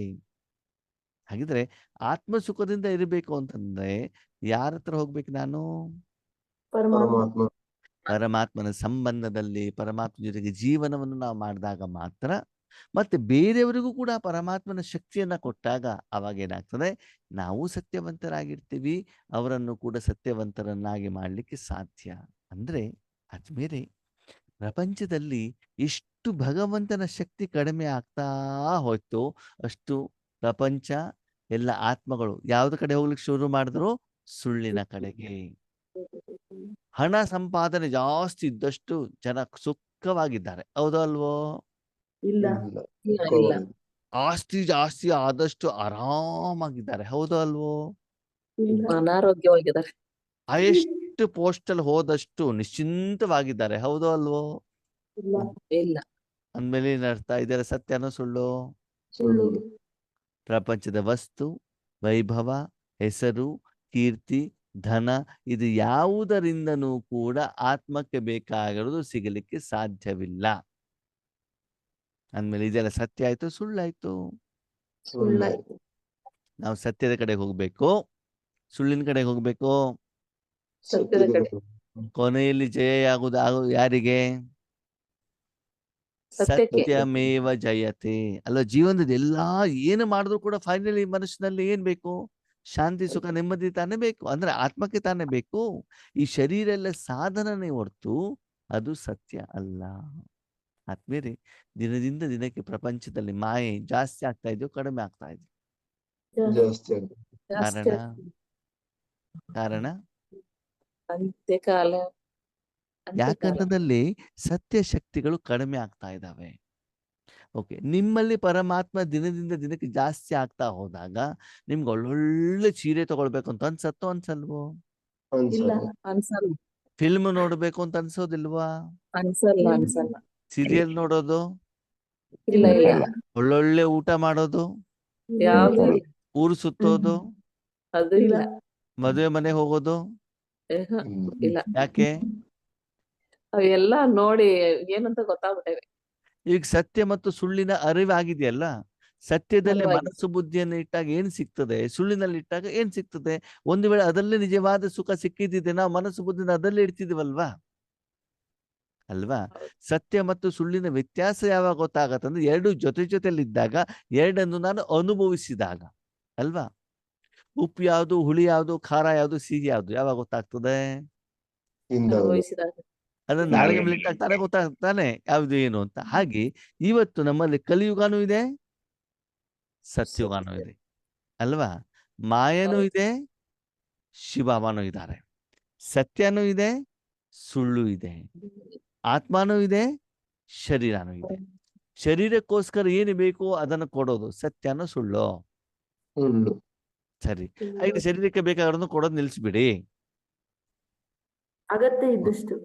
ಹಾಗಿದ್ರೆ ಆತ್ಮ ಸುಖದಿಂದ ಇರಬೇಕು ಅಂತಂದ್ರೆ ಯಾರ ಹತ್ರ ಹೋಗ್ಬೇಕು ನಾನು? ಪರಮಾತ್ಮನ ಸಂಬಂಧದಲ್ಲಿ, ಪರಮಾತ್ಮ ಜೊತೆಗೆ ಜೀವನವನ್ನು ನಾವು ಮಾಡಿದಾಗ ಮಾತ್ರ, ಮತ್ತೆ ಬೇರೆಯವರಿಗೂ ಕೂಡ ಪರಮಾತ್ಮನ ಶಕ್ತಿಯನ್ನ ಕೊಟ್ಟಾಗ ಅವಾಗ ಏನಾಗ್ತದೆ, ನಾವು ಸತ್ಯವಂತರಾಗಿರ್ತೀವಿ, ಅವರನ್ನು ಕೂಡ ಸತ್ಯವಂತರನ್ನಾಗಿ ಮಾಡಲಿಕ್ಕೆ ಸಾಧ್ಯ. ಅಂದ್ರೆ ಆದ್ಮೇಲೆ ಪ್ರಪಂಚದಲ್ಲಿ ಎಷ್ಟು ಭಗವಂತನ ಶಕ್ತಿ ಕಡಿಮೆ ಆಗ್ತಾ ಹೋಯ್ತು, ಅಷ್ಟು ಪ್ರಪಂಚ, ಎಲ್ಲ ಆತ್ಮಗಳು ಯಾವ್ದ ಕಡೆ ಹೋಗ್ಲಿಕ್ಕೆ ಶುರು ಮಾಡಿದ್ರು? ಸುಳ್ಳಿನ ಕಡೆಗೆ. ಹಣ ಸಂಪಾದನೆ ಜಾಸ್ತಿ ಇದ್ದಷ್ಟು ಜನ ಸುಖವಾಗಿದ್ದಾರೆ, ಹೌದೋ ಅಲ್ವೋ? ಆಸ್ತಿ ಜಾಸ್ತಿ ಆದಷ್ಟು ಆರಾಮಾಗಿದ್ದಾರೆ, ಹೌದೋ ಅಲ್ವೋ? ಅನಾರೋಗ್ಯವಾಗಿದ್ದಾರೆ. ಹೈಯೆಸ್ಟ್ ಪೋಸ್ಟ್ ಅಲ್ಲಿ ಹೋದಷ್ಟು ನಿಶ್ಚಿಂತವಾಗಿದ್ದಾರೆ, ಹೌದೋ ಅಲ್ವೋ? ಇಲ್ಲ. ಅಂದ್ಮೇಲೆ ಏನರ್ಥ? ಇದರ ಸತ್ಯನೋ ಸುಳ್ಳು? ಪ್ರಪಂಚದ ವಸ್ತು, ವೈಭವ, ಹೆಸರು, ಕೀರ್ತಿ, ಧನ, ಇದು ಯಾವುದರಿಂದನೂ ಕೂಡ ಆತ್ಮಕ್ಕೆ ಬೇಕಾಗಿರೋದು ಸಿಗಲಿಕ್ಕೆ ಸಾಧ್ಯವಿಲ್ಲ. ಅಂದ್ಮೇಲೆ ಇದೆಲ್ಲ ಸತ್ಯ ಆಯ್ತು ಸುಳ್ಳಾಯ್ತು? ನಾವು ಸತ್ಯದ ಕಡೆ ಹೋಗ್ಬೇಕು, ಸುಳ್ಳಿನ ಕಡೆ ಹೋಗ್ಬೇಕು? ಸತ್ಯದ ಕಡೆ. ಕೊನೆಯಲ್ಲಿ ಜಯ ಆಗುವುದು ಯಾರಿಗೆ? ಸತ್ಯಮೇವ ಜಯತೆ ಅಲ್ಲ. ಜೀವನದ ಎಲ್ಲಾ ಏನು ಮಾಡಿದ್ರು ಕೂಡ ಫೈನಲಿ ಮನುಷ್ಯನಲ್ಲಿ ಏನ್ ಬೇಕು? ಶಾಂತಿ, ಸುಖ, ನೆಮ್ಮದಿ ತಾನೇ ಬೇಕು. ಅಂದ್ರೆ ಆತ್ಮಕ್ಕೆ ತಾನೇ ಬೇಕು. ಈ ಶರೀರ ಎಲ್ಲ ಸಾಧನನೇ ಹೊರತು ಅದು ಸತ್ಯ ಅಲ್ಲ. ಆದ್ಮೇಲೆ ದಿನದಿಂದ ದಿನಕ್ಕೆ ಪ್ರಪಂಚದಲ್ಲಿ ಮಾಯೆ ಜಾಸ್ತಿ ಆಗ್ತಾ ಇದೆಯೋ ಕಡಿಮೆ ಆಗ್ತಾ ಇದೆ? ಜಾಸ್ತಿ ಕಾರಣ ಕಾರಣ ಅಂತ್ಯಕಾಲ ಯಾಕಂತಂದಲ್ಲಿ ಸತ್ಯ ಶಕ್ತಿಗಳು ಕಡಿಮೆ ಆಗ್ತಾ ಇದ್ದಾವೆ. ಓಕೆ, ನಿಮ್ಮಲ್ಲಿ ಪರಮಾತ್ಮ ದಿನದಿಂದ ದಿನಕ್ಕೆ ಜಾಸ್ತಿ ಆಗ್ತಾ ಹೋದಾಗ ನಿಮ್ಗೆ ಒಳ್ಳೊಳ್ಳೆ ಸೀರೆ ತಗೊಳ್ಬೇಕು ಅಂತ ಅನ್ಸತ್ತೋ ಅನ್ಸಲ್ವೋ? ಇಲ್ಲ ಅನ್ಸಲ್ಲ. ಅನ್ಸಲ್ಲ ಫಿಲ್ಮ್ ನೋಡ್ಬೇಕು ಅಂತ ಅನ್ಸೋದಿಲ್ವಾ? ಅನ್ಸಲ್ಲ ಸೀರಿಯಲ್ ನೋಡೋದು, ಇಲ್ಲ ಇಲ್ಲ ಅಲ್ಲ. ಒಳ್ಳೊಳ್ಳೆ ಊಟ ಮಾಡೋದು, ಯಾವ್ದು ಇಲ್ಲ ಊರು ಸುತ್ತೋದು, ಅದು ಇಲ್ಲ ಮದುವೆ ಮನೆ ಹೋಗೋದು, ಇಲ್ಲ ಯಾಕೆ? ಅವೆಲ್ಲ ನೋಡಿ ಏನಂತ ಗೊತ್ತಾಗ್ಬಿಟ್ಟವೆ. ಈಗ ಸತ್ಯ ಮತ್ತು ಸುಳ್ಳಿನ ಅರಿವಾಗಿದೆಯಲ್ಲ, ಸತ್ಯದಲ್ಲಿ ಅರಿವಾಗಿದೆ. ಮನಸ್ಸು ಬುದ್ಧಿಯನ್ನು ಇಟ್ಟಾಗ ಏನ್ ಸಿಗ್ತದೆ, ಸುಳ್ಳಿನಲ್ಲಿ ಇಟ್ಟಾಗ ಏನ್ ಸಿಗ್ತದೆ? ಒಂದು ವೇಳೆ ಅದರಲ್ಲಿ ನಿಜವಾದ ಸುಖ ಸಿಕ್ಕಿದ್ದಿದೆ, ನಾವು ಮನಸ್ಸು ಬುದ್ಧಿನ ಅದಲ್ಲೇ ಇಡ್ತಿದೀವಲ್ವಾ ಅಲ್ವಾ? ಸತ್ಯ ಮತ್ತು ಸುಳ್ಳಿನ ವ್ಯತ್ಯಾಸ ಯಾವಾಗ ಗೊತ್ತಾಗತ್ತಂದ್ರೆ ಎರಡು ಜೊತೆ ಜೊತೆಲಿದ್ದಾಗ, ಎರಡನ್ನು ನಾನು ಅನುಭವಿಸಿದಾಗ ಅಲ್ವಾ? ಉಪ್ಪು ಯಾವುದು, ಹುಳಿ ಯಾವುದು, ಖಾರ ಯಾವುದು, ಸಿಹಿ ಯಾವುದು ಯಾವಾಗ ಗೊತ್ತಾಗ್ತದೆ? ಅನುಭವಿಸಿದಾಗ ಅದನ್ನ ನಾಳೆಗೆ ಮೇಲೆ ಇಟ್ಟಾಗ ತಾನೇ ಗೊತ್ತಾಗ್ತಾನೆ ಯಾವ್ದು ಏನು ಅಂತ. ಹಾಗೆ ಇವತ್ತು ನಮ್ಮಲ್ಲಿ ಕಲಿಯುಗನೂ ಇದೆ, ಸತ್ಯುಗನೂ ಇದೆ ಅಲ್ವಾ? ಮಾಯನೂ ಇದೆ, ಶಿವಮನೂ ಇದ್ದಾರೆ, ಸತ್ಯನೂ ಇದೆ, ಸುಳ್ಳು ಇದೆ, ಆತ್ಮನೂ ಇದೆ, ಶರೀರನೂ ಇದೆ. ಶರೀರಕ್ಕೋಸ್ಕರ ಏನು ಬೇಕೋ ಅದನ್ನು ಕೊಡೋದು ಸತ್ಯನೋ ಸುಳ್ಳು? ಸುಳ್ಳು. ಸರಿ, ಹಾಗೆ ಶರೀರಕ್ಕೆ ಬೇಕಾಗಿರೋದನ್ನು ಕೊಡೋದು ನಿಲ್ಲಿಸ್ಬಿಡಿ. ಅಗತ್ಯ ಇದ್ದಷ್ಟು.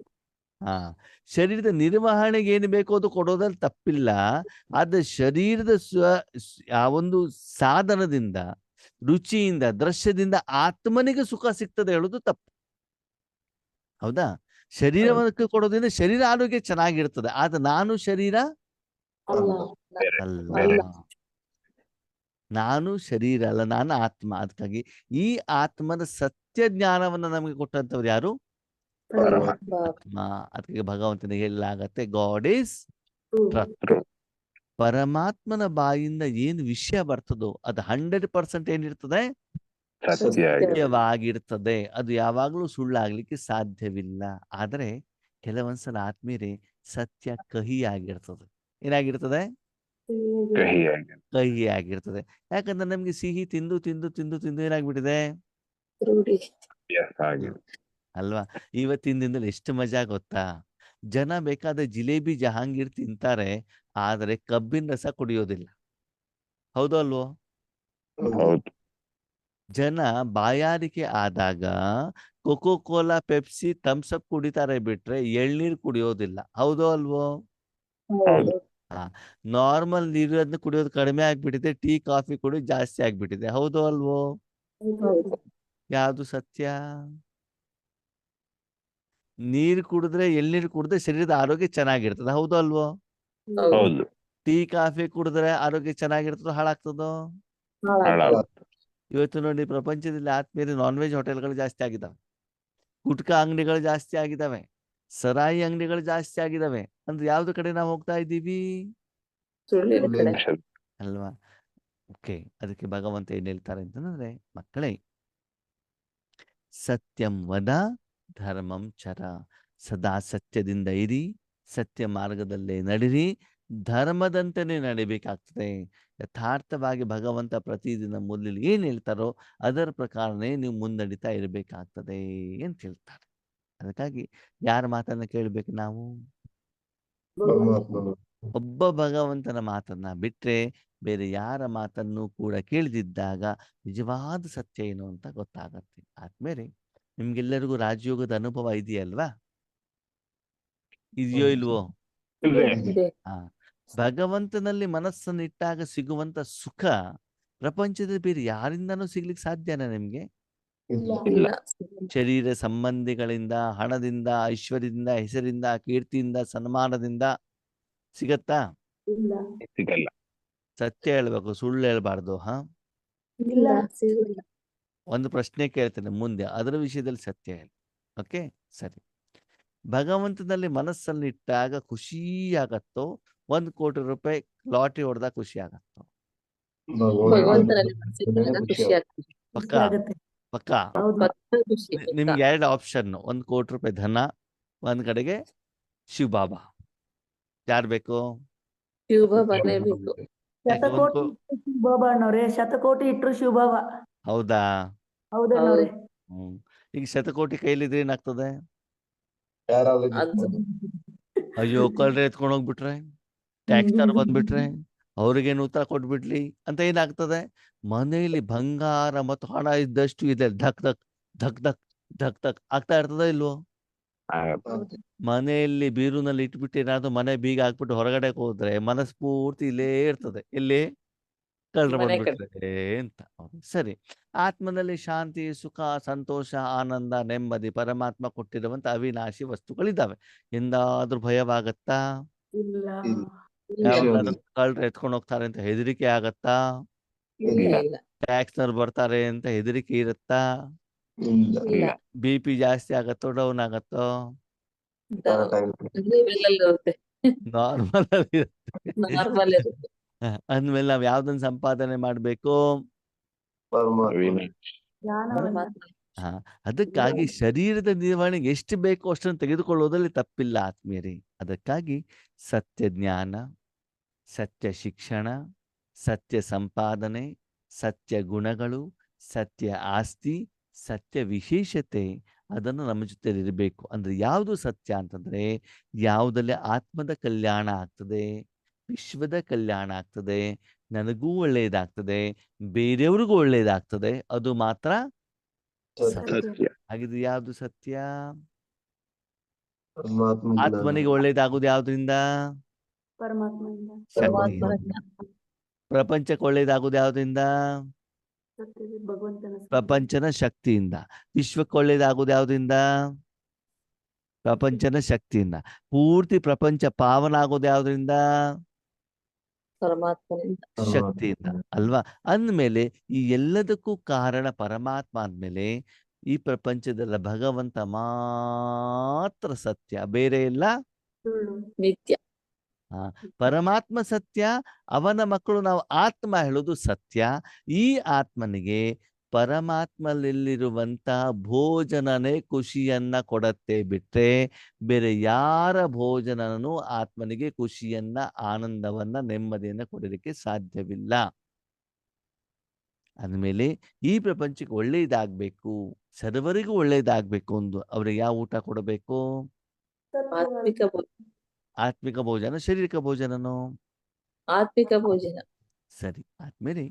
ಹಾ, ಶರೀರದ ನಿರ್ವಹಣೆಗೆ ಏನು ಬೇಕೋ ಅದು ಕೊಡೋದ್ರಲ್ಲಿ ತಪ್ಪಿಲ್ಲ. ಆದ್ರೆ ಶರೀರದ ಆ ಒಂದು ಸಾಧನದಿಂದ, ರುಚಿಯಿಂದ, ದೃಶ್ಯದಿಂದ ಆತ್ಮನಿಗೆ ಸುಖ ಸಿಗ್ತದೆ ಹೇಳೋದು ತಪ್ಪು. ಹೌದಾ? ಶರೀರಕ್ಕೆ ಕೊಡೋದ್ರಿಂದ ಶರೀರ ಆರೋಗ್ಯ ಚೆನ್ನಾಗಿರ್ತದೆ, ಆದ್ರೆ ನಾನು ಶರೀರ ಅಲ್ಲ. ಅಲ್ಲ, ನಾನು ಶರೀರ ಅಲ್ಲ, ನಾನು ಆತ್ಮ. ಅದಕ್ಕಾಗಿ ಈ ಆತ್ಮದ ಸತ್ಯ ಜ್ಞಾನವನ್ನು ನಮಗೆ ಕೊಟ್ಟಂತವ್ರು ಯಾರು? ಆತ್ಮ. ಅದಕ್ಕೆ ಭಗವಂತನಿಗೆ ಹೇಳಲಾಗತ್ತೆ, ಗಾಡ್ ಈಸ್ ಟ್ರೂತ್. ಪರಮಾತ್ಮನ ಬಾಯಿಂದ ಏನು ವಿಷಯ ಬರ್ತದೋ ಅದು 100% ಏನಿರ್ತದೆ? ಸತ್ಯವಾಗಿರ್ತದೆ. ಅದು ಯಾವಾಗ್ಲೂ ಸುಳ್ಳಾಗ್ಲಿಕ್ಕೆ ಸಾಧ್ಯವಿಲ್ಲ. ಆದ್ರೆ ಕೆಲವೊಂದ್ಸಲ ಆತ್ಮೀಯರೇ, ಸತ್ಯ ಕಹಿ ಆಗಿರ್ತದೆ. ಏನಾಗಿರ್ತದೆ? ಕಹಿ ಆಗಿರ್ತದೆ. ಯಾಕಂದ್ರೆ ನಮ್ಗೆ ಸಿಹಿ ತಿಂದು ತಿಂದು ತಿಂದು ತಿಂದು ಏನಾಗ್ಬಿಟ್ಟಿದೆ ರೂಢಿ. ಅಲ್ವಾ? ಇವತ್ತಿನ ದಿನದಲ್ಲಿ ಎಷ್ಟು ಮಜಾ ಗೊತ್ತಾ? ಜನ ಬೇಕಾದ್ರೆ ಜಿಲೇಬಿ, ಜಹಾಂಗೀರ್ ತಿಂತಾರೆ, ಆದ್ರೆ ಕಬ್ಬಿನ ರಸ ಕುಡಿಯೋದಿಲ್ಲ. ಹೌದು ಅಲ್ವೋ? ಹೌದು. ಜನ ಬಾಯಾರಿಕೆ ಆದಾಗ cocoa Cola, Pepsi, thumbs up ಕುಡಿತಾರೆ ಬಿಟ್ರೆ ಎಳ್ನೀರು ಕುಡಿಯೋದಿಲ್ಲ. ಹೌದೋ ಅಲ್ವೋ? ಹೌದು. ನಾರ್ಮಲ್ ನೀರನ್ನು ಕುಡಿಯೋದು ಕಡಿಮೆ ಆಗ್ಬಿಟ್ಟಿದೆ, ಟೀ ಕಾಫಿ ಕುಡಿಯೋದು ಜಾಸ್ತಿ ಆಗ್ಬಿಟ್ಟಿದೆ. ಹೌದೋ ಅಲ್ವೋ? ಹೌದು. ಯಾವುದು ಸತ್ಯ? ನೀರು ಕುಡಿದ್ರೆ, ಎಳ್ನೀರು ಕುಡಿದ್ರೆ ಶರೀರದ ಆರೋಗ್ಯ ಚೆನ್ನಾಗಿರ್ತದೆ. ಹೌದೋ ಅಲ್ವೋ? ಹೌದು. ಟೀ ಕಾಫಿ ಕುಡಿದ್ರೆ ಆರೋಗ್ಯ ಚೆನ್ನಾಗಿರ್ತದೋ ಹಾಳಾಗ್ತದೋ? ಇವತ್ತು ನೋಡಿ, ಪ್ರಪಂಚದಲ್ಲಿ ಆತ್ಮೀಯರು ನಾನ್ ವೆಜ್ ಹೋಟೆಲ್ಗಳು ಜಾಸ್ತಿ ಆಗಿದ್ದಾವೆ, ಗುಟ್ಕಾ ಅಂಗಡಿಗಳು ಜಾಸ್ತಿ ಆಗಿದ್ದಾವೆ, ಸರಾಯಿ ಅಂಗಡಿಗಳು ಜಾಸ್ತಿ ಆಗಿದ್ದಾವೆ. ಅಂದ್ರೆ ಯಾವ್ದು ಕಡೆ ನಾವು ಹೋಗ್ತಾ ಇದ್ದೀವಿ? ಸುಳ್ಳಿನ ಕಡೆ. ಅಲ್ವಾ? ಓಕೆ, ಅದಕ್ಕೆ ಭಗವಂತ ಏನ್ ಹೇಳ್ತಾರೆ ಅಂತಂದ್ರೆ, ಮಕ್ಕಳೇ, ಸತ್ಯಂ ವದ ಧರ್ಮಂ ಚರ. ಸದಾ ಸತ್ಯದಿಂದ ಇರಿ, ಸತ್ಯ ಮಾರ್ಗದಲ್ಲೇ ನಡಿರಿ, ಧರ್ಮದಂತೆಯೇ ನಡಿಬೇಕಾಗ್ತದೆ. ಯಥಾರ್ಥವಾಗಿ ಭಗವಂತ ಪ್ರತಿದಿನ ಮೊದಲು ಏನ್ ಹೇಳ್ತಾರೋ ಅದರ ಪ್ರಕಾರನೇ ನೀವು ಮುನ್ನಡಿತಾ ಇರಬೇಕಾಗ್ತದೆ ಅಂತ ಹೇಳ್ತಾರೆ. ಅದಕ್ಕಾಗಿ ಯಾರ ಮಾತನ್ನ ಕೇಳ್ಬೇಕು ನಾವು? ಒಬ್ಬ ಭಗವಂತನ ಮಾತನ್ನ ಬಿಟ್ರೆ ಬೇರೆ ಯಾರ ಮಾತನ್ನು ಕೂಡ ಕೇಳದಿದ್ದಾಗ ನಿಜವಾದ ಸತ್ಯ ಏನು ಅಂತ ಗೊತ್ತಾಗತ್ತೆ. ಆದ್ಮೇಲೆ ನಿಮ್ಗೆಲ್ಲರಿಗೂ ರಾಜಯೋಗದ ಅನುಭವ ಇದೆಯಲ್ವಾ? ಇದೆಯೋ ಇಲ್ವೋ? ಇದೆ. ಹಾ, ಭಗವಂತನಲ್ಲಿ ಮನಸ್ಸನ್ನು ಇಟ್ಟಾಗ ಸಿಗುವಂತ ಸುಖ ಪ್ರಪಂಚದಲ್ಲಿ ಬೇರೆ ಯಾರಿಂದನೂ ಸಿಗ್ಲಿಕ್ಕೆ ಸಾಧ್ಯನಾ ನಿಮ್ಗೆ? ಇಲ್ಲ. ಶರೀರ ಸಂಬಂಧಿಗಳಿಂದ, ಹಣದಿಂದ, ಐಶ್ವರ್ಯದಿಂದ, ಹೆಸರಿಂದ, ಕೀರ್ತಿಯಿಂದ, ಸನ್ಮಾನದಿಂದ ಸಿಗತ್ತಾ? ಸಿಗಲ್ಲ. ಸತ್ಯ ಹೇಳ್ಬೇಕು, ಸುಳ್ಳು ಹೇಳ್ಬಾರ್ದು. ಇಲ್ಲ. ಸಿಗುದಿಲ್ಲ. ಒಂದು ಪ್ರಶ್ನೆ ಕೇಳ್ತೇನೆ ಮುಂದೆ, ಅದರ ವಿಷಯದಲ್ಲಿ ಸತ್ಯ ಹೇಳಿ. ಓಕೆ, ಸರಿ. ಭಗವಂತನಲ್ಲಿ ಮನಸ್ಸನ್ನು ಇಟ್ಟಾಗ ಖುಷಿ ಆಗತ್ತೋ, 1 ಕೋಟಿ ರೂಪಾಯಿ ಲಾಟ್ರಿ ಹೊಡೆದಾಗ ಖುಷಿ ಆಗತ್ತೋ? ಭಗವಂತನಲ್ಲಿ ಮನಸ್ಸಿಟ್ಟಾಗ ಖುಷಿ ಆಗ್ತದೆ. ಪಕ್ಕ ಆಗುತ್ತೆ. ಪಕ್ಕ. ಪಕ್ಕ ಖುಷಿ. ನಿಮ್ಗೆ 2 ಆಪ್ಷನ್, 1 ಕೋಟಿ ರೂಪಾಯಿ ಧನ, ಒಂದ್ ಕಡೆಗೆ ಶಿವ ಬಾಬಾ. ಯಾರು ಬೇಕು? ಶಿವಬಾಬಾನೇ ಬೇಕು. ಶತಕೋಟಿ ಬಾಬಾ ಅಣ್ಣವ್ರೆ, ಶತಕೋಟಿ ಇಟ್ರು ಶಿವಬಾಬಾ. ಹೌದಾ? ಹೌದಣ್ಣವ್ರೆ. ಹ್ಮ್. ಈಗ ಶತಕೋಟಿ ಕೈಲಿದ್ರೆ ಏನಾಗ್ತದೆ? ಯಾರಾದ್ರೂ ಅದು ಅಯ್ಯೋ ಕಳ್ರೆ ಎತ್ಕೊಂಡು ಹೋಗ್ಬಿಟ್ರೆ, ಟ್ಯಾಕ್ಸ್ ತರ ಬಂದ್ಬಿಟ್ರೆ, ಅವ್ರಿಗೇನು ಉತ್ತರ ಕೊಟ್ಬಿಡ್ಲಿ ಅಂತ ಏನಾಗ್ತದೆ? ಮನೆಯಲ್ಲಿ ಬಂಗಾರ ಮತ್ತು ಹಣ ಇದ್ದಷ್ಟು ಇದೆ, ಧಕ್ ಧಕ್ ಧಕ್ ಧಕ್ ಧಕ್ ಧಕ್ ಆಗ್ತಾ ಇರ್ತದ ಇಲ್ವೋ? ಹೌದು. ಮನೆಯಲ್ಲಿ ಬೀರುನಲ್ಲಿ ಇಟ್ಬಿಟ್ಟು ಏನಾದ್ರು ಮನೆ ಬೀಗ ಹಾಕ್ಬಿಟ್ಟು ಹೊರಗಡೆ ಹೋದ್ರೆ ಮನಸ್ ಪೂರ್ತಿ ಇಲ್ಲೇ ಇರ್ತದೆ. ಇಲ್ಲಿ ಕಳ್ರ ಮನೆ ಕಡೆ. ಬಂದ್ಬಿಟ್ರೆ ಅಂತ. ಹೌದು. ಸರಿ. ಆತ್ಮದಲ್ಲಿ ಶಾಂತಿ, ಸುಖ, ಸಂತೋಷ, ಆನಂದ, ನೆಮ್ಮದಿ ಪರಮಾತ್ಮ ಕೊಟ್ಟಿರುವಂತ ಅವಿನಾಶಿ ವಸ್ತುಗಳಿದ್ದಾವೆ. ಎಂದಾದ್ರೂ ಭಯವಾಗತ್ತಾ? ಇಲ್ಲ. ಇಲ್ಲ. ಇಲ್ಲ ಯಾವಾಗಾದ್ರೂ ಕಳ್ರು ಎತ್ಕೊಂಡು ಹೋಗ್ತಾರೆ ಅಂತ ಹೆದರಿಕೆ ಆಗತ್ತಾ? ಇಲ್ಲ ಇಲ್ಲ. ಇಲ್ಲ ಟ್ಯಾಕ್ಸ್ನವ್ರು ಬರ್ತಾರೆ ಅಂತ ಹೆದರಿಕೆ ಇರುತ್ತಾ? ಇಲ್ಲ. ಇಲ್ಲ. BP ಜಾಸ್ತಿ ಆಗತ್ತೋ ಡೌನ್ ಆಗತ್ತೋ? ಲೆವೆಲ್ ಇರುತ್ತೆ, ನಾರ್ಮಲ್ ಅಲ್ಲಿ ಇರುತ್ತೆ. ನಾರ್ಮಲ್ ಇರುತ್ತೆ. ಅಂದ್ಮೇಲೆ ನಾವ್ ಯಾವ್ದನ್ನ ಸಂಪಾದನೆ ಮಾಡ್ಬೇಕು? ಪರಮಾತ್ಮ. ಜ್ಞಾನವನ್ನ. ಪರಮಾತ್ಮ. ಹಾ, ಅದಕ್ಕಾಗಿ ಶರೀರದ ನಿರ್ವಹಣೆಗೆ ಎಷ್ಟು ಬೇಕೋ ಅಷ್ಟನ್ನು ತೆಗೆದುಕೊಳ್ಳುವುದರಲ್ಲಿ ತಪ್ಪಿಲ್ಲ ಆತ್ಮೀಯರೇ. ಅದಕ್ಕಾಗಿ ಸತ್ಯ ಜ್ಞಾನ, ಸತ್ಯ ಶಿಕ್ಷಣ, ಸತ್ಯ ಸಂಪಾದನೆ, ಸತ್ಯ ಗುಣಗಳು, ಸತ್ಯ ಆಸ್ತಿ, ಸತ್ಯ ವಿಶೇಷತೆ ಅದನ್ನು ನಮ್ಮ ಜೊತೆಲಿ ಇರಬೇಕು. ಅಂದ್ರೆ ಯಾವುದು ಸತ್ಯ ಅಂತಂದ್ರೆ ಯಾವುದಲ್ಲಿ ಆತ್ಮದ ಕಲ್ಯಾಣ ಆಗ್ತದೆ, ವಿಶ್ವದ ಕಲ್ಯಾಣ ಆಗ್ತದೆ, ನನಗೂ ಒಳ್ಳೆಯದಾಗ್ತದೆ, ಬೇರೆಯವ್ರಿಗೂ ಒಳ್ಳೆಯದಾಗ್ತದೆ, ಅದು ಮಾತ್ರ ಸತ್ಯ. ಸತ್ಯ. ಹಾಗಿದ್ರೆ ಯಾವುದು ಸತ್ಯ? ಪರಮಾತ್ಮ ಜ್ಞಾನ. ಆತ್ಮನಿಗೆ ಒಳ್ಳೇದಾಗುದು ಯಾವ್ದ್ರಿಂದ? ಪರಮಾತ್ಮನಿಂದ. ಶಕ್ತಿಯಿಂದ. ಪರಮಾತ್ಮನ ಪ್ರಪಂಚಕ್ಕೆ ಒಳ್ಳೇದಾಗುದು ಯಾವ್ದ್ರಿಂದ? ಸತ್ಯದ ಭಗವಂತನ ಪ್ರಪಂಚನ ಶಕ್ತಿಯಿಂದ. ವಿಶ್ವಕ್ಕೆ ಒಳ್ಳೇದಾಗುದು ಯಾವ್ದ್ರಿಂದ? ಪ್ರಪಂಚನ ಶಕ್ತಿಯಿಂದ. ಪೂರ್ತಿ ಪ್ರಪಂಚ ಪಾವನ ಆಗೋದು ಯಾವ್ದ್ರಿಂದ? ಪರಮಾತ್ಮನಿಂದ. ಶಕ್ತಿಯಿಂದ ಅಲ್ವಾ? ಅಂದ್ಮೇಲೆ ಈ ಎಲ್ಲದಕ್ಕೂ ಕಾರಣ ಪರಮಾತ್ಮ ಆದ್ಮೇಲೆ ಈ ಪ್ರಪಂಚದಲ್ಲ ಭಗವಂತ ಮಾತ್ರ ಸತ್ಯ, ಬೇರೆ ಎಲ್ಲ ಸುಳ್ಳು. ನಿತ್ಯ. ಪರಮಾತ್ಮ ಸತ್ಯ, ಅವನ ಮಕ್ಕಳು ನಾವು ಆತ್ಮ ಹೇಳೋದು ಸತ್ಯ. ಈ ಆತ್ಮನಿಗೆ ಪರಮಾತ್ಮನಲ್ಲಿರುವಂತ ಭೋಜನನೇ ಖುಷಿಯನ್ನ ಕೊಡತ್ತೆ ಬಿಟ್ರೆ ಬೇರೆ ಯಾರ ಭೋಜನನೂ ಆತ್ಮನಿಗೆ ಖುಷಿಯನ್ನ, ಆನಂದವನ್ನ, ನೆಮ್ಮದಿಯನ್ನ ಕೊಡಲಿಕ್ಕೆ ಸಾಧ್ಯವಿಲ್ಲ. ಅಂದಮೇಲೆ ಈ ಪ್ರಪಂಚಕ್ಕೆ ಒಳ್ಳೇದಾಗ್ಬೇಕು, ಸರ್ವರಿಗೂ ಒಳ್ಳೇದಾಗ್ಬೇಕು ಅಂದು ಅವ್ರಿಗೆ ಯಾವ ಊಟ ಕೊಡಬೇಕು? ಆತ್ಮಿಕ ಆತ್ಮಿಕ ಭೋಜನ, ಶಾರೀರಿಕ ಭೋಜನನೋ? ಆತ್ಮಿಕ ಭೋಜನ. ಸರಿ. ಆದ್ಮೇಲೆ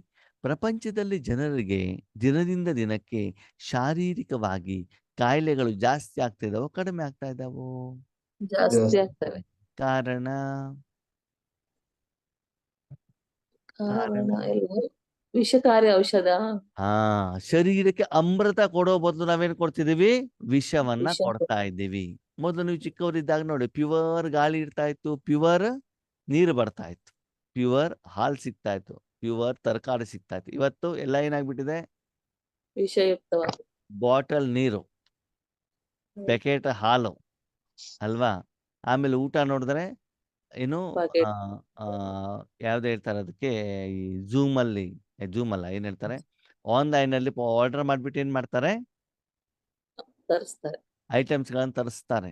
ಪ್ರಪಂಚದಲ್ಲಿ ಜನರಿಗೆ ದಿನದಿಂದ ದಿನಕ್ಕೆ ಶಾರೀರಿಕವಾಗಿ ಕಾಯಿಲೆಗಳು ಜಾಸ್ತಿ ಆಗ್ತಾ ಇದಾವೋ ಕಡಿಮೆ ಆಗ್ತಾ ಇದಾವೋ? ಜಾಸ್ತಿ ಆಗ್ತವೆ. ಕಾರಣ? ಕಾರಣ ಎಲ್ಲ ವಿಷಕಾರಿ ಔಷಧ. ಶರೀರಕ್ಕೆ ಅಮೃತ ಕೊಡೋ ಬದಲು ನಾವೇನ್ ಕೊಡ್ತಿದೀವಿ? ವಿಷವನ್ನ ವಿಷ ಕೊಡ್ತಾ ಇದ್ದೀವಿ. ಮೊದಲು ನೀವು ಚಿಕ್ಕವರಿದ್ದಾಗ ನೋಡಿ, ಪ್ಯೂರ್ ಗಾಳಿ ಇರ್ತಾ ಇತ್ತು, ಪ್ಯೂರ್ ನೀರು ಬರ್ತಾ ಇತ್ತು, ಪ್ಯೂರ್ ಹಾಲು ಸಿಗ್ತಾ ಇತ್ತು, ಪ್ಯೂರ್ ತರಕಾರಿ ಸಿಗ್ತಾ ಇತ್ತು. ಇವತ್ತು ಎಲ್ಲ ಏನಾಗ್ಬಿಟ್ಟಿದೆ? ವಿಷಯುಕ್ತವಾದ. ಬಾಟಲ್ ನೀರು, ಪ್ಯಾಕೆಟ್ ಹಾಲು ಅಲ್ವಾ? ಆಮೇಲೆ ಊಟ ನೋಡಿದ್ರೆ ಏನು Packet. ಯಾವ್ದು ಹೇಳ್ತಾರೆ ಅದಕ್ಕೆ? ಈ ಜೂಮ್ ಅಲ್ಲ, ಏನ್ ಹೇಳ್ತಾರೆ, ಆನ್ಲೈನ್ ಅಲ್ಲಿ ಆರ್ಡರ್ ಮಾಡ್ಬಿಟ್ಟು ಏನ್ ಮಾಡ್ತಾರೆ? ತರಿಸ್ತಾರೆ. ಐಟಮ್ಸ್ಗಳನ್ನ ತರಿಸ್ತಾರೆ.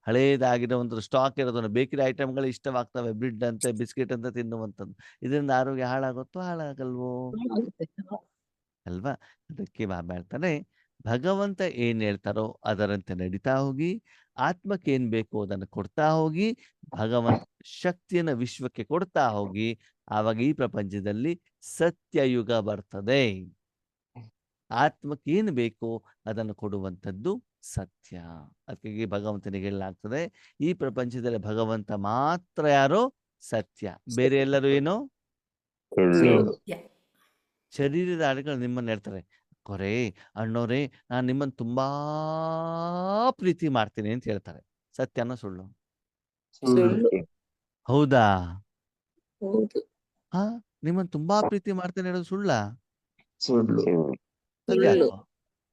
ಹಳೇದಾಗಿರೋ ಒಂದು ಸ್ಟಾಕ್ ಇರೋದನ್ನ, ಬೇಕರಿ ಐಟಮ್ಗಳು ಇಷ್ಟವಾಗ್ತವೆ, ಬ್ರೆಡ್ ಅಂತೆ, ಬಿಸ್ಕೆಟ್ ಅಂತ ತಿನ್ನುವಂಥದ್ದು. ಇದರಿಂದ ಆರೋಗ್ಯ ಹಾಳಾಗುತ್ತೋ ಹಾಳಾಗಲ್ವೋ? ಆಗುತ್ತೆ. ಅಲ್ವಾ? ಅದಕ್ಕೆ ಬಾಬಾ ಹೇಳ್ತಾನೆ, ಭಗವಂತ ಏನ್ ಹೇಳ್ತಾರೋ ಅದರಂತೆ ನಡೀತಾ ಹೋಗಿ, ಆತ್ಮಕ್ಕೆ ಏನ್ ಬೇಕು ಅದನ್ನು ಕೊಡ್ತಾ ಹೋಗಿ, ಭಗವಂತ ಶಕ್ತಿಯನ್ನ ವಿಶ್ವಕ್ಕೆ ಕೊಡ್ತಾ ಹೋಗಿ, ಆವಾಗ ಈ ಪ್ರಪಂಚದಲ್ಲಿ ಸತ್ಯಯುಗ ಬರ್ತದೆ. ಆತ್ಮಕ್ಕೆ ಏನು ಬೇಕು ಅದನ್ನು ಕೊಡುವಂಥದ್ದು ಸತ್ಯ. ಅದಕ್ಕೆ ಭಗವಂತನಿಗೆ ಹೇಳಲಾಗ್ತದೆ, ಈ ಪ್ರಪಂಚದಲ್ಲಿ ಭಗವಂತ ಮಾತ್ರ ಯಾರೋ ಸತ್ಯ, ಬೇರೆ ಎಲ್ಲರೂ ಏನು ಸುಳ್ಳು. ಶರೀರದ ಆಡುಗಳು ನಿಮ್ಮನ್ನ ಹೇಳ್ತಾರೆ, ಕೊರೆ ಅಣ್ಣೋರೇ ನಾನು ನಿಮ್ಮನ್ನು ತುಂಬಾ ಪ್ರೀತಿ ಮಾಡ್ತೀನಿ ಅಂತ ಹೇಳ್ತಾರೆ. ಸತ್ಯನ ಸುಳ್ಳು? ಸುಳ್ಳು. ಹೌದಾ? ಹೌದು. ನಿಮ್ಮನ್ನು ತುಂಬಾ ಪ್ರೀತಿ ಮಾಡ್ತೇನೆ ಹೇಳೋದು ಸುಳ್ಳ? ಸುಳ್ಳು. ಸುಳ್ಳು.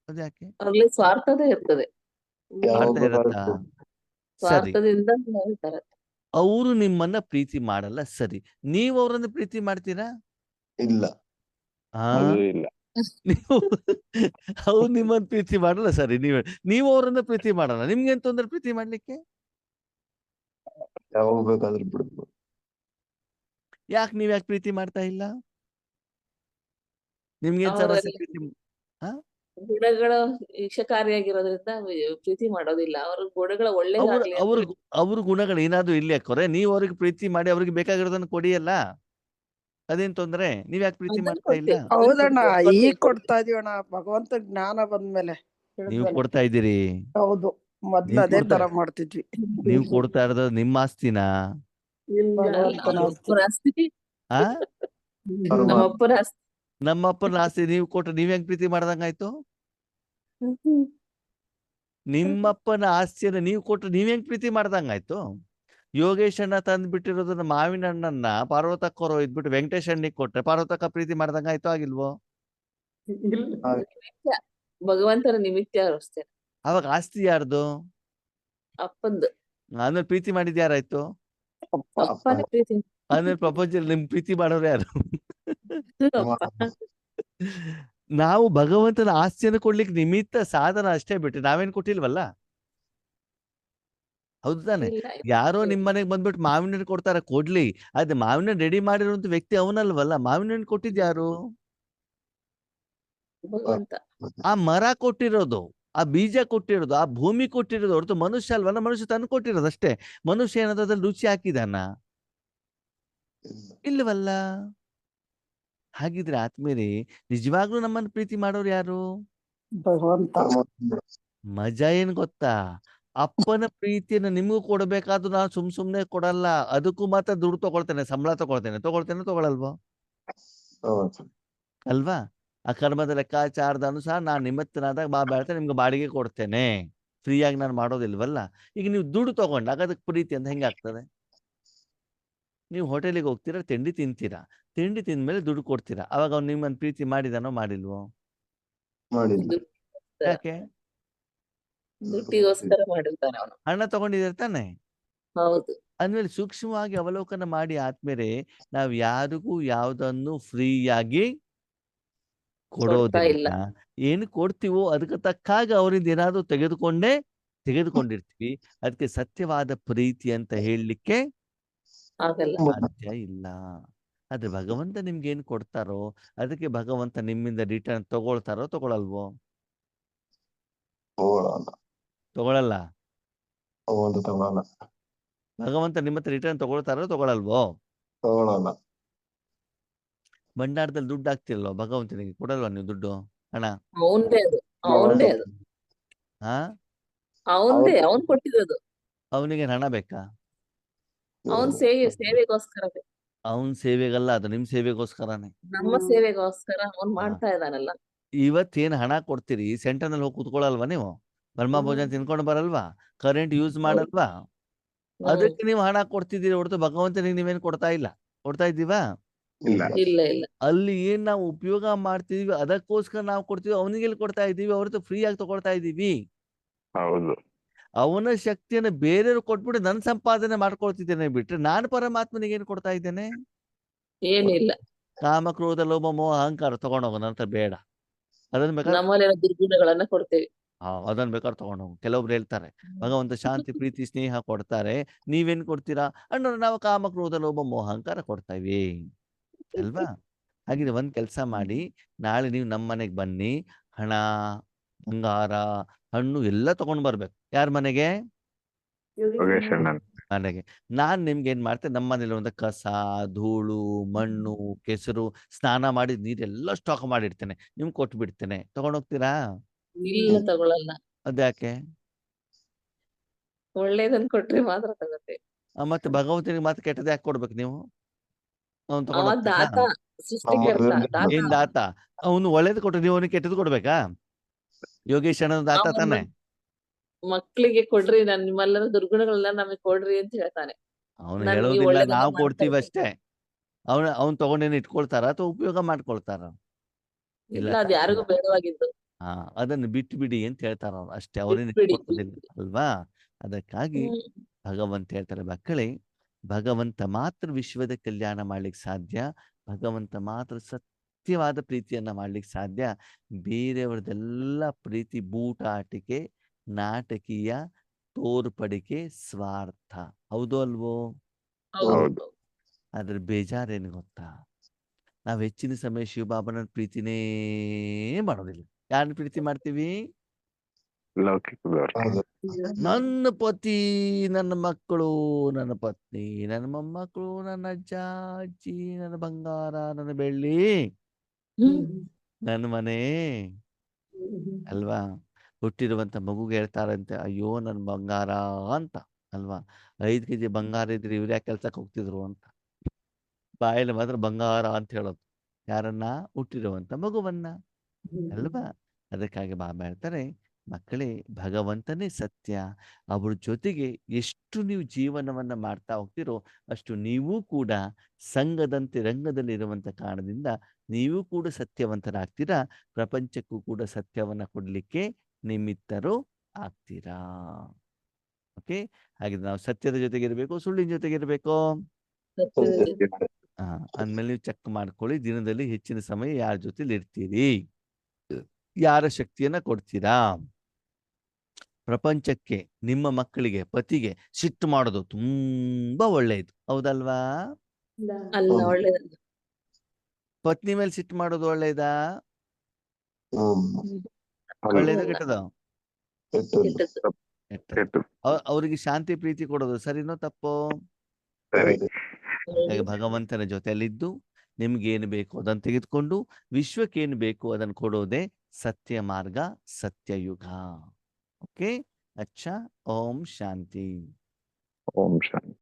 ಅದ್ಯಾಕೆ? ಅಲ್ಲಿ ಸ್ವಾರ್ಥದೇ ಇರ್ತದೆ. ಸ್ವಾರ್ಥ ಇರತ್ತಾ? ಸರಿ, ಸ್ವಾರ್ಥದಿಂದ ಹೇಳ್ತಾರೆ. ಅವರು ನಿಮ್ಮನ್ನ ಪ್ರೀತಿ ಮಾಡಲ್ಲ, ಸರಿ. ನೀವು ಅವರನ್ನ ಪ್ರೀತಿ ಮಾಡ್ತೀರಾ? ಇಲ್ಲ. ಅದು ಇಲ್ಲ. ನೀವು ಅವ್ರು ನಿಮ್ಮನ್ನ ಪ್ರೀತಿ ಮಾಡಲ್ಲ, ಸರಿ. ನೀವು ಅವರನ್ನ ಪ್ರೀತಿ ಮಾಡಲ್ಲ, ನಿಮ್ಗೆ ಏನ್ ತೊಂದ್ರೆ ಪ್ರೀತಿ ಮಾಡ್ಲಿಕ್ಕೆ? ಯಾವಾಗ ಬೇಕಾದ್ರೂ ಬಿಡ್ಬೋದು. ಯಾಕೆ ಪ್ರೀತಿ ಮಾಡ್ತಾ ಇಲ್ಲ? ನಿಮ್ಗೇನ್ ಸಹವಾಸ ಅವರಲ್ಲಿ ಪ್ರೀತಿ ಹಾ ಗುಣಗಳು ಈಕ್ಷಕಾರಿಯಾಗಿರೋದ್ರಿಂದ ಪ್ರೀತಿ ಮಾಡೋದಿಲ್ಲ. ಅವ್ರ ಗುಣಗಳ ಅವ್ರ ಒಳ್ಳೇದಾಗ್ಲಿ ಅಂತ ಅವ್ರ ಹೇಳಿ. ಅವ್ರ ಗುಣಗಳು ಏನಾದ್ರು ಇಲ್ಲಿ ಹಾಕೋರೆ ನೀವು ಅವ್ರಿಗೆ ಪ್ರೀತಿ ಮಾಡಿ ಅವ್ರಿಗೆ ಬೇಕಾಗಿರೋದನ್ನ ಕೊಡಿಯಲ್ಲ. ಅದೇನ್ ತೊಂದ್ರೆ? ನೀವ್ ಯಾಕೆ ಪ್ರೀತಿ ಅದನ್ನ ಮಾಡ್ತಾ ಇಲ್ಲ? ಕೊಡ್ತೀವಿ, ಅದನ್ನ ಹೌದಣ್ಣ, ಕೊಡ್ತೀವಿ, ಒಪ್ಪಂದು ಈಗ ಕೊಡ್ತೀವಿ. ಕೊಡ್ತಾ ಇದೀವಣ್ಣ ಭಗವಂತ ಜ್ಞಾನ ಬಂದ್ಮೇಲೆ ನೀವು ಹೇಳಿದ್ಮೇಲೆ. ಕೊಡ್ತಾ ಇದ್ದೀರಿ. ಹೌದು, ಮೊದ್ಲು ನೀವು ಅದೇ ಕೊಡ್ತಾ ತರ ಮಾಡ್ತಿದ್ವಿ. ನೀವು ಕೊಡ್ತಾ ಇರೋದು ನಿಮ್ಮ ಆಸ್ತಿನಾ? ಇಲ್ಲ ಭಗವಂತನ ನಮ್ಮ ಆಸ್ತಿ. ಅಪ್ಪನ ಆಸ್ತಿ, ಆ ನಮ್ಮ ಅಪ್ಪನ ಆಸ್ತಿ. ನಮ್ಮಪ್ಪನ ಆಸ್ತಿ ನೀವು ಕೊಟ್ಟು ನೀವ್ ಹೆಂಗ್ ಪ್ರೀತಿ ಮಾಡ್ದಂಗಾಯ್ತು? ನಿಮ್ಮಪ್ಪನ ಆಸ್ತಿಯನ್ನ ನೀವು ಕೊಟ್ಟು ನೀವ್ ಹೆಂಗ್ ಪ್ರೀತಿ ಮಾಡ್ದಂಗಾಯ್ತು? ಯೋಗೇಶ್ ಅಣ್ಣ ತಂದು ಬಿಟ್ಟಿರೋದನ್ನ ಮಾವಿನ ಹಣ್ಣನ್ನ ಪಾರ್ವತಕ್ಕವರು ಇದ್ಬಿಟ್ಟು ವೆಂಕಟೇಶ್ ಅಣ್ಣಿಗೆ ಕೊಟ್ರೆ ಪಾರ್ವತಕ್ಕ ಪ್ರೀತಿ ಮಾಡ್ದಂಗಾಯ್ತು ಆಗಿಲ್ವೋ? ಇಲ್ಲ ನಿಮಿತ್ತ, ಭಗವಂತನ ನಿಮಿತ್ತ ಅಷ್ಟೇ. ಅವಾಗ ಆಸ್ತಿ ಯಾರ್ದು? ಅಪ್ಪಂದು. ಆಮೇಲೆ ಪ್ರೀತಿ ಮಾಡಿದ್ ಯಾರಾಯ್ತು? ಅಪ್ಪನ ಪ್ರೀತಿ. ಆಮೇಲೆ ಪ್ರಪಂಚದಲ್ಲಿ ನಿಮ್ ಪ್ರೀತಿ ಮಾಡೋರು ಯಾರು? ಅಪ್ಪ. ನಾವು ಭಗವಂತನ ಆಸ್ತಿಯನ್ನು ಕೊಡ್ಲಿಕ್ಕೆ ನಿಮಿತ್ತ ಸಾಧನ ಅಷ್ಟೇ ಬಿಟ್ಟು ನಾವೇನ್ ಕೊಟ್ಟಿಲ್ವಲ್ಲ. ಹೌದು ತಾನೆ? ಇಲ್ಲ, ಯಾರೋ ನಿಮ್ ಮನೆಗ್ ಬಂದ್ಬಿಟ್ಟು ಮಾವಿನ ಹಣ್ಣು ಕೊಡ್ತಾರ, ಕೊಡ್ಲಿ. ಅದ್ ಮಾವಿನ ಹಣ್ಣು ರೆಡಿ ಮಾಡಿರುವಂತ ವ್ಯಕ್ತಿ ಅವನಲ್ವಲ್ಲ. ಮಾವಿನ ಹಣ್ಣು ಕೊಟ್ಟಿದ್ ಯಾರು? ಭಗವಂತ. ಆ ಮರ ಕೊಟ್ಟಿರೋದು, ಆ ಬೀಜ ಕೊಟ್ಟಿರೋದು, ಆ ಭೂಮಿ ಕೊಟ್ಟಿರೋದು ಹೊರತು ಮನುಷ್ಯ ಅಲ್ವಲ್ಲ. ಮನುಷ್ಯ ತಂದು ಕೊಟ್ಟಿರೋದು ಅಷ್ಟೇ. ಮನುಷ್ಯ ಏನಾದ್ರು ಅದ್ರಲ್ಲಿ ರುಚಿ ಹಾಕಿದಾನ? ಇಲ್ವಲ್ಲ. ಹಾಗಿದ್ರೆ ಆತ್ಮೀಯರೇ, ನಿಜವಾಗ್ಲೂ ನಮ್ಮನ್ನು ಪ್ರೀತಿ ಮಾಡೋರು ಯಾರು? ಭಗವಂತ. ಮಜಾ ಏನ್ ಗೊತ್ತಾ? ಅಪ್ಪನ ಪ್ರೀತಿಯನ್ನ ನಿಮಗೂ ಕೊಡ್ಬೇಕಾದ್ರೂ ನಾನು ಸುಮ್ನೆ ಕೊಡಲ್ಲ. ಅದಕ್ಕೂ ಮಾತ್ರ ದುಡ್ಡು ತಗೊಳ್ತೇನೆ, ಸಂಬಳ ತಗೊಳ್ತೇನೋ? ಅಲ್ವಾ? ಆ ಕರ್ಮದ ಲೆಕ್ಕಾಚಾರದ ಅನುಸಾರ ನಾನು ನಿಮಿತ್ತನಾದಾಗ ಬೇಡ್ತೇನೆ, ನಿಮ್ಗೆ ಬಾಡಿಗೆ ಕೊಡ್ತೇನೆ. ಫ್ರೀಯಾಗಿ ನಾನು ಮಾಡೋದಿಲ್ವಲ್ಲ. ಈಗ ನೀವು ದುಡ್ಡು ತಗೊಂಡಾಗ ಅದಕ್ಕೆ ಪ್ರೀತಿ ಅಂತ ಹೆಂಗಾಗ್ತದೆ? ನೀವು ಹೋಟೆಲಿಗೆ ಹೋಗ್ತೀರಾ, ತಿಂಡಿ ತಿಂತೀರಾ, ತಿಂಡಿ ತಿಂದ್ಮೇಲೆ ದುಡ್ಡು ಕೊಡ್ತೀರಾ. ಅವಾಗ ಅವ್ನು ನಿಮ್ಮನ್ನು ಪ್ರೀತಿ ಮಾಡಿದಾನೋ ಮಾಡಿಲ್ವೋ? ಮಾಡಿಲ್ಲ. ಯಾಕೆ? ದುಡ್ಡಿಗೋಸ್ಕರ ಮಾಡಿರ್ತಾನೆ ಅವನು. ಹಣ ತಗೊಂಡಿದ್ದೀರ ತಾನೆ? ಹೌದು. ಅಂದ್ಮೇಲೆ ಸೂಕ್ಷ್ಮವಾಗಿ ಅವಲೋಕನ ಮಾಡಿ ಆದ್ಮೇಲೆ ನಾವು ಯಾರಿಗೂ ಯಾವುದನ್ನು ಫ್ರೀಯಾಗಿ ಕೊಡ್ತಾ ಇಲ್ಲ. ಕೊಡೋದಿಲ್ಲ. ಏನು ಕೊಡ್ತೀವೋ ಅದಕ್ಕೆ ತಕ್ಕಾಗ ಅವರಿಂದ ಏನಾದ್ರು ತೆಗೆದುಕೊಂಡಿರ್ತೀವಿ. ಅದಕ್ಕೆ ಸತ್ಯವಾದ ಪ್ರೀತಿ ಅಂತ ಹೇಳಲಿಕ್ಕೆ ಆಗಲ್ಲ. ಸಾಧ್ಯ ಇಲ್ಲ. ಆದ್ರೆ ಭಗವಂತ ನಿಮ್ಗೆ ಏನ್ ಕೊಡ್ತಾರೋ ಅದಕ್ಕೆ ಭಗವಂತ ನಿಮ್ಮಿಂದ ರಿಟರ್ನ್ ತಗೊಳ್ತಾರೋ ತಗೊಳಲ್ವೋ? ತಗೊಳಲ್ಲ. ತಗೊಳಲ್ಲ. ಭಗವಂತ ನಿಮ್ಮ ಹತ್ರ ರಿಟರ್ನ್ ತಗೊಳ್ತಾರೋ ತಗೊಳಲ್ವೋ? ತಗೊಳಲ್ಲ. ಭಂಡಾರದಲ್ಲಿ ದುಡ್ಡು ಹಾಕ್ತಿರಲ್ವ, ಭಗವಂತನಿಗೆ ಕೊಡಲ್ವಾ ನೀವು ದುಡ್ಡು, ಹಣ? ಅವಂದೇ ಅದು, ಅವಂದೇ ಅದು, ಹಾ, ಅವಂದೇ, ಅವನ್ ಕೊಟ್ಟಿರೋದು. ಅವನಿಗೆ ಹಣ ಬೇಕಾ? ಅವನ್ ಸೇವೆಗೋಸ್ಕರ, ಅವನ್ ಸೇವೆಗಲ್ಲ, ಅದು ನಿಮ್ ಸೇವೆಗೋಸ್ಕರನೇ. ನಮ್ಮ ಸೇವೆಗೋಸ್ಕರ ಅವನ್ ಮಾಡ್ತಾ ಇದ್ದಾನಲ್ಲ. ಇವತ್ತೇನ್ ಹಣ ಕೊಡ್ತೀರಿ, ಸೆಂಟರ್ ನಲ್ಲಿ ಹೋಗಿ ಕೂತ್ಕೊಳ್ಳಲ್ವಾ ನೀವು? ಬ್ರಹ್ಮ ಭೋಜನ ತಿನ್ಕೊಂಡು ಬರಲ್ವಾ? ಕರೆಂಟ್ ಯೂಸ್ ಮಾಡಲ್ವಾ? ಅದಕ್ಕೆ ನೀವು ಹಣ ಕೊಡ್ತಿದ್ದೀರಿ ಹೊರತು ಭಗವಂತನಿಗೆ ನೀವೇನು ಕೊಡ್ತಾ ಇಲ್ಲ. ಕೊಡ್ತಾ ಇದ್ದೀವಾ? ಇಲ್ಲ. ಇಲ್ಲ ಇಲ್ಲ. ಅಲ್ಲಿ ಏನ್ ನಾವು ಉಪಯೋಗ ಮಾಡ್ತಿದೀವಿ ಅದಕ್ಕೋಸ್ಕರ ನಾವು ಕೊಡ್ತೀವಿ. ಅವನಿಗೆ ಕೊಡ್ತಾ ಇದ್ದೀವಿ ಹೊರತು ಫ್ರೀ ಆಗಿ ತಗೊಳ್ತಾ ಇದ್ದೀವಿ. ಹೌದು. ಅವನ ಶಕ್ತಿಯನ್ನು ಬೇರೆಯವ್ರು ಕೊಟ್ಬಿಟ್ಟು ನನ್ನ ಸಂಪಾದನೆ ಮಾಡ್ಕೊಳ್ತಿದ್ದೇನೆ ಬಿಟ್ರೆ ನಾನು ಪರಮಾತ್ಮನಿಗೆ ಏನು ಕೊಡ್ತಾ ಇದ್ದೇನೆ? ಏನಿಲ್ಲ. ಕಾಮ ಕ್ರೋಧ ಲೋಭ ಮೋಹ ಅಹಂಕಾರ ತಗೊಂಡೋಗು, ನಂತರ ಬೇಡ. ಅದನ್ನ ಬೇಕಾದ್ರೆ ನಮ್ಮಲ್ಲಿರೋ ದುರ್ಗುಣಗಳನ್ನ ಕೊಡ್ತೇವೆ. ಅದನ್ನ ಬೇಕಾದ್ರೆ ತಗೊಂಡೋಗು. ಕೆಲವೊಬ್ರು ಹೇಳ್ತಾರೆ ಭಗವಂತ ಶಾಂತಿ ಪ್ರೀತಿ ಸ್ನೇಹ ಕೊಡ್ತಾರೆ, ನೀವೇನ್ ಕೊಡ್ತೀರಾ ಅಂದ್ರೆ ನಾವು ಕಾಮ ಕ್ರೋಧ ಲೋಭ ಮೋಹ ಅಹಂಕಾರ ಕೊಡ್ತೇವೆ ಅಲ್ವಾ? ಹಾಗಿದ್ರೆ ಒಂದ್ ಕೆಲಸ ಮಾಡಿ, ನಾಳೆ ನೀವು ನಮ್ಮ ಮನೆಗೆ ಬನ್ನಿ, ಹಣ ಬಂಗಾರ ಹಣ್ಣು ಎಲ್ಲ ತಗೊಂಡ್ ಬರ್ಬೇಕು. ಯಾರ ಮನೆಗೆ? ಯೋಗೇಶ್ ಅಣ್ಣನ್ ಮನೆಗೆ. ನಾನ್ ನಿಮ್ಗೆ ಏನ್ ಮಾಡ್ತೇನೆ, ನಮ್ಮ ಮನೇಲಿ ಒಂದು ಕಸ ಧೂಳು ಮಣ್ಣು ಕೆಸರು ಸ್ನಾನ ಮಾಡಿ ನೀರೆಲ್ಲ ಸ್ಟಾಕ್ ಮಾಡಿರ್ತೇನೆ, ನಿಮ್ಗೆ ಕೊಟ್ಟು ಬಿಡ್ತೇನೆ. ತಗೊಂಡೋಗ್ತೀರಾ? ಇಲ್ಲ, ತಗೊಳಲ್ಲ. ಅದ್ಯಾಕೆ? ಒಳ್ಳೇದನ್ ಕೊಟ್ರೆ ಮಾತ್ರ ತಗೋತೇವೆ. ಮತ್ತೆ ಭಗವಂತನಿಗೆ ಮಾತ್ರ ಕೆಟ್ಟದ ಯಾಕೆ ಕೊಡ್ಬೇಕು ನೀವು? ಅವ್ನು ಅವ ತಗೊಂಡೋಗ್ತಾನ? ದಾತ, ಸೃಷ್ಟಿಕರ್ತ, ದಾತ. ಏನ್ ದಾತ? ಅವನು ಒಳ್ಳೇದು ಕೊಟ್ರೆ ನೀವು ಅವನಿಗೆ ಕೆಟ್ಟದ್ದು ಕೊಡ್ಬೇಕಾ? ಯೋಗೇಶ್ ಅಣ್ಣ ದಾತ ಅವನು ತಾನೆ? ಮಕ್ಳಿಗೆ ಕೊಡ್ರಿ, ನಿಮ್ಮೆಲ್ಲರ ದುರ್ಗುಣಗಳನ್ನ ನಮಗೆ ಕೊಡ್ರಿ ಅಂತ ಹೇಳ್ತಾನೆ. ಅವನು ನಾನ್ ನೀವು ಹೇಳೋದಿಲ್ಲ, ಒಳ್ಳೇದನ್ನ ನಾವು ಮಾಡ್ತಾ ಕೊಡ್ತೀವಿ ಇದ್ದೀನಿ. ಅಷ್ಟೇ. ಅವ್ನು ತಗೊಂಡೇನು ಇಟ್ಕೊಳ್ತಾರ ಅಥವಾ ಉಪಯೋಗ ಮಾಡ್ಕೊಳ್ತಾರ? ಇಲ್ಲ, ಅದ್ ಯಾರಿಗೂ ಬೇಡವಾಗಿದ್ದು. ಅದನ್ನು ಬಿಟ್ಟು ಬಿಡಿ ಅಂತ ಹೇಳ್ತಾರ ಅವ್ರು ಅಷ್ಟೇ. ಅವ್ರೇನು ಬಿಟ್ಬಿಡಿ. ಇಟ್ಕೊಳ್ಳೋದಿಲ್ಲ ಅಲ್ವಾ? ಅದಕ್ಕಾಗಿ ಭಗವಂತ ಹೇಳ್ತಾರೆ, ಮಕ್ಕಳೇ, ಭಗವಂತ ಮಾತ್ರ ವಿಶ್ವದ ಕಲ್ಯಾಣ ಮಾಡ್ಲಿಕ್ಕೆ ಸಾಧ್ಯ. ಭಗವಂತ ಮಾತ್ರ ಸತ್ಯವಾದ ಪ್ರೀತಿಯನ್ನ ಮಾಡ್ಲಿಕ್ಕೆ ಸಾಧ್ಯ. ಬೇರೆಯವ್ರದೆಲ್ಲ ಪ್ರೀತಿ ಬೂಟಾಟಿಕೆ, ನಾಟಕೀಯ, ತೋರ್ಪಡಿಕೆ, ಸ್ವಾರ್ಥ. ಹೌದು ಅಲ್ವೋ? ಹೌದು. ಹೌದು. ಅದ್ರ ಬೇಜಾರೇನು ಗೊತ್ತಾ? ನಾವು ಹೆಚ್ಚಿನ ಸಮಯ ಶಿವಬಾಬನ ಪ್ರೀತಿನೇ ಮಾಡೋದಿಲ್ಲ. ಯಾರನ್ನ ಪ್ರೀತಿ ಮಾಡ್ತೀವಿ? ಲೌಕಿಕದವ್ರು. ಹೌದು. ನನ್ನ ಪತಿ, ನನ್ನ ಮಕ್ಕಳು, ನನ್ನ ಪತ್ನಿ, ನನ್ನ ಮೊಮ್ಮಕ್ಕಳು, ನನ್ನ ಅಜ್ಜ ಅಜ್ಜಿ, ನನ್ನ ಬಂಗಾರ, ನನ್ನ ಬೆಳ್ಳಿ, ನನ್ನ ಮನೆ ಅಲ್ವಾ? ಹುಟ್ಟಿರುವಂತ ಮಗುಗೆ ಹೇಳ್ತಾರಂತೆ, ಅಯ್ಯೋ ನನ್ನ ಬಂಗಾರ ಅಂತ ಅಲ್ವಾ? 5 kg ಬಂಗಾರ ಇದ್ರೆ ಇವ್ರು ಯಾಕೆ ಕೆಲ್ಸಕ್ಕೆ ಹೋಗ್ತಿದ್ರು ಅಂತ. ಬಾಯಲ್ಲಿ ಮಾತ್ರ ಬಂಗಾರ ಅಂತ ಹೇಳೋದು ಯಾರನ್ನ? ಹುಟ್ಟಿರುವಂತ ಮಗುವನ್ನ ಅಲ್ವಾ? ಅದಕ್ಕಾಗಿ ಬಾಬಾ ಹೇಳ್ತಾರೆ, ಮಕ್ಕಳೇ, ಭಗವಂತನೇ ಸತ್ಯ. ಅವ್ರ ಜೊತೆಗೆ ಎಷ್ಟು ನೀವು ಜೀವನವನ್ನ ಮಾಡ್ತಾ ಹೋಗ್ತಿರೋ ಅಷ್ಟು ನೀವೂ ಕೂಡ ಸಂಘದಂತೆ ರಂಗದಲ್ಲಿ ಇರುವಂತ ಕಾರಣದಿಂದ ನೀವು ಕೂಡ ಸತ್ಯವಂತರಾಗ್ತೀರಾ. ಪ್ರಪಂಚಕ್ಕೂ ಕೂಡ ಸತ್ಯವನ್ನ ಕೊಡ್ಲಿಕ್ಕೆ ನಿಮಿತ್ತರು ಆಗ್ತೀರಾ. ಓಕೆ, ಹಾಗಿದ್ರೆ ನಾವು ಸತ್ಯದ ಜೊತೆಗೆ ಇರಬೇಕು, ಸುಳ್ಳಿನ ಜೊತೆಗೆ ಇರಬೇಕು. ಅಂದ್ಮೇಲೆ ನೀವು ಚೆಕ್ ಮಾಡ್ಕೊಳ್ಳಿ, ದಿನದಲ್ಲಿ ಹೆಚ್ಚಿನ ಸಮಯ ಯಾರ ಜೊತೆಲಿ ಇರ್ತೀರಿ, ಯಾರ ಶಕ್ತಿಯನ್ನ ಕೊಡ್ತೀರಾ. ಪ್ರಪಂಚಕ್ಕೆ, ನಿಮ್ಮ ಮಕ್ಕಳಿಗೆ, ಪತಿಗೆ ಸಿಟ್ಟು ಮಾಡೋದು ತುಂಬಾ ಒಳ್ಳೆಯದು, ಹೌದಲ್ವಾ? ಅಲ್ಲ, ಒಳ್ಳೇದಲ್ಲ. ಪತ್ನಿ ಮೇಲೆ ಸಿಟ್ಟು ಮಾಡೋದು ಒಳ್ಳೆಯದಾ? ಹ್ಮ್ ಒಳ್ಳೆಯದ ಅಲ್ಲ. ಕೆಟ್ಟದ? ಕೆಟ್ಟದ್ದು. ಕೆಟ್ಟದ್ದು. ಕೆಟ್ಟದ್ದು. ಕೆಟ್ಟು. ಅವ್ರಿಗೆ ಶಾಂತಿ ಪ್ರೀತಿ ಕೊಡೋದು ಸರಿನೋ ತಪ್ಪೋ? ಸರಿ. ಹಾಗೆ ಭಗವಂತನ ಜೊತೆಯಲ್ಲಿದ್ದು ನಿಮ್ಗೇನು ಬೇಕು ಅದನ್ನು ತೆಗೆದುಕೊಂಡು ವಿಶ್ವಕ್ಕೇನು ಬೇಕು ಅದನ್ನು ಕೊಡೋದೇ ಸತ್ಯ ಮಾರ್ಗ, ಸತ್ಯಯುಗ. ಓಕೆ, ಅಚ್ಚಾ. ಓಂ ಶಾಂತಿ. ಓಂ ಶಾಂತಿ.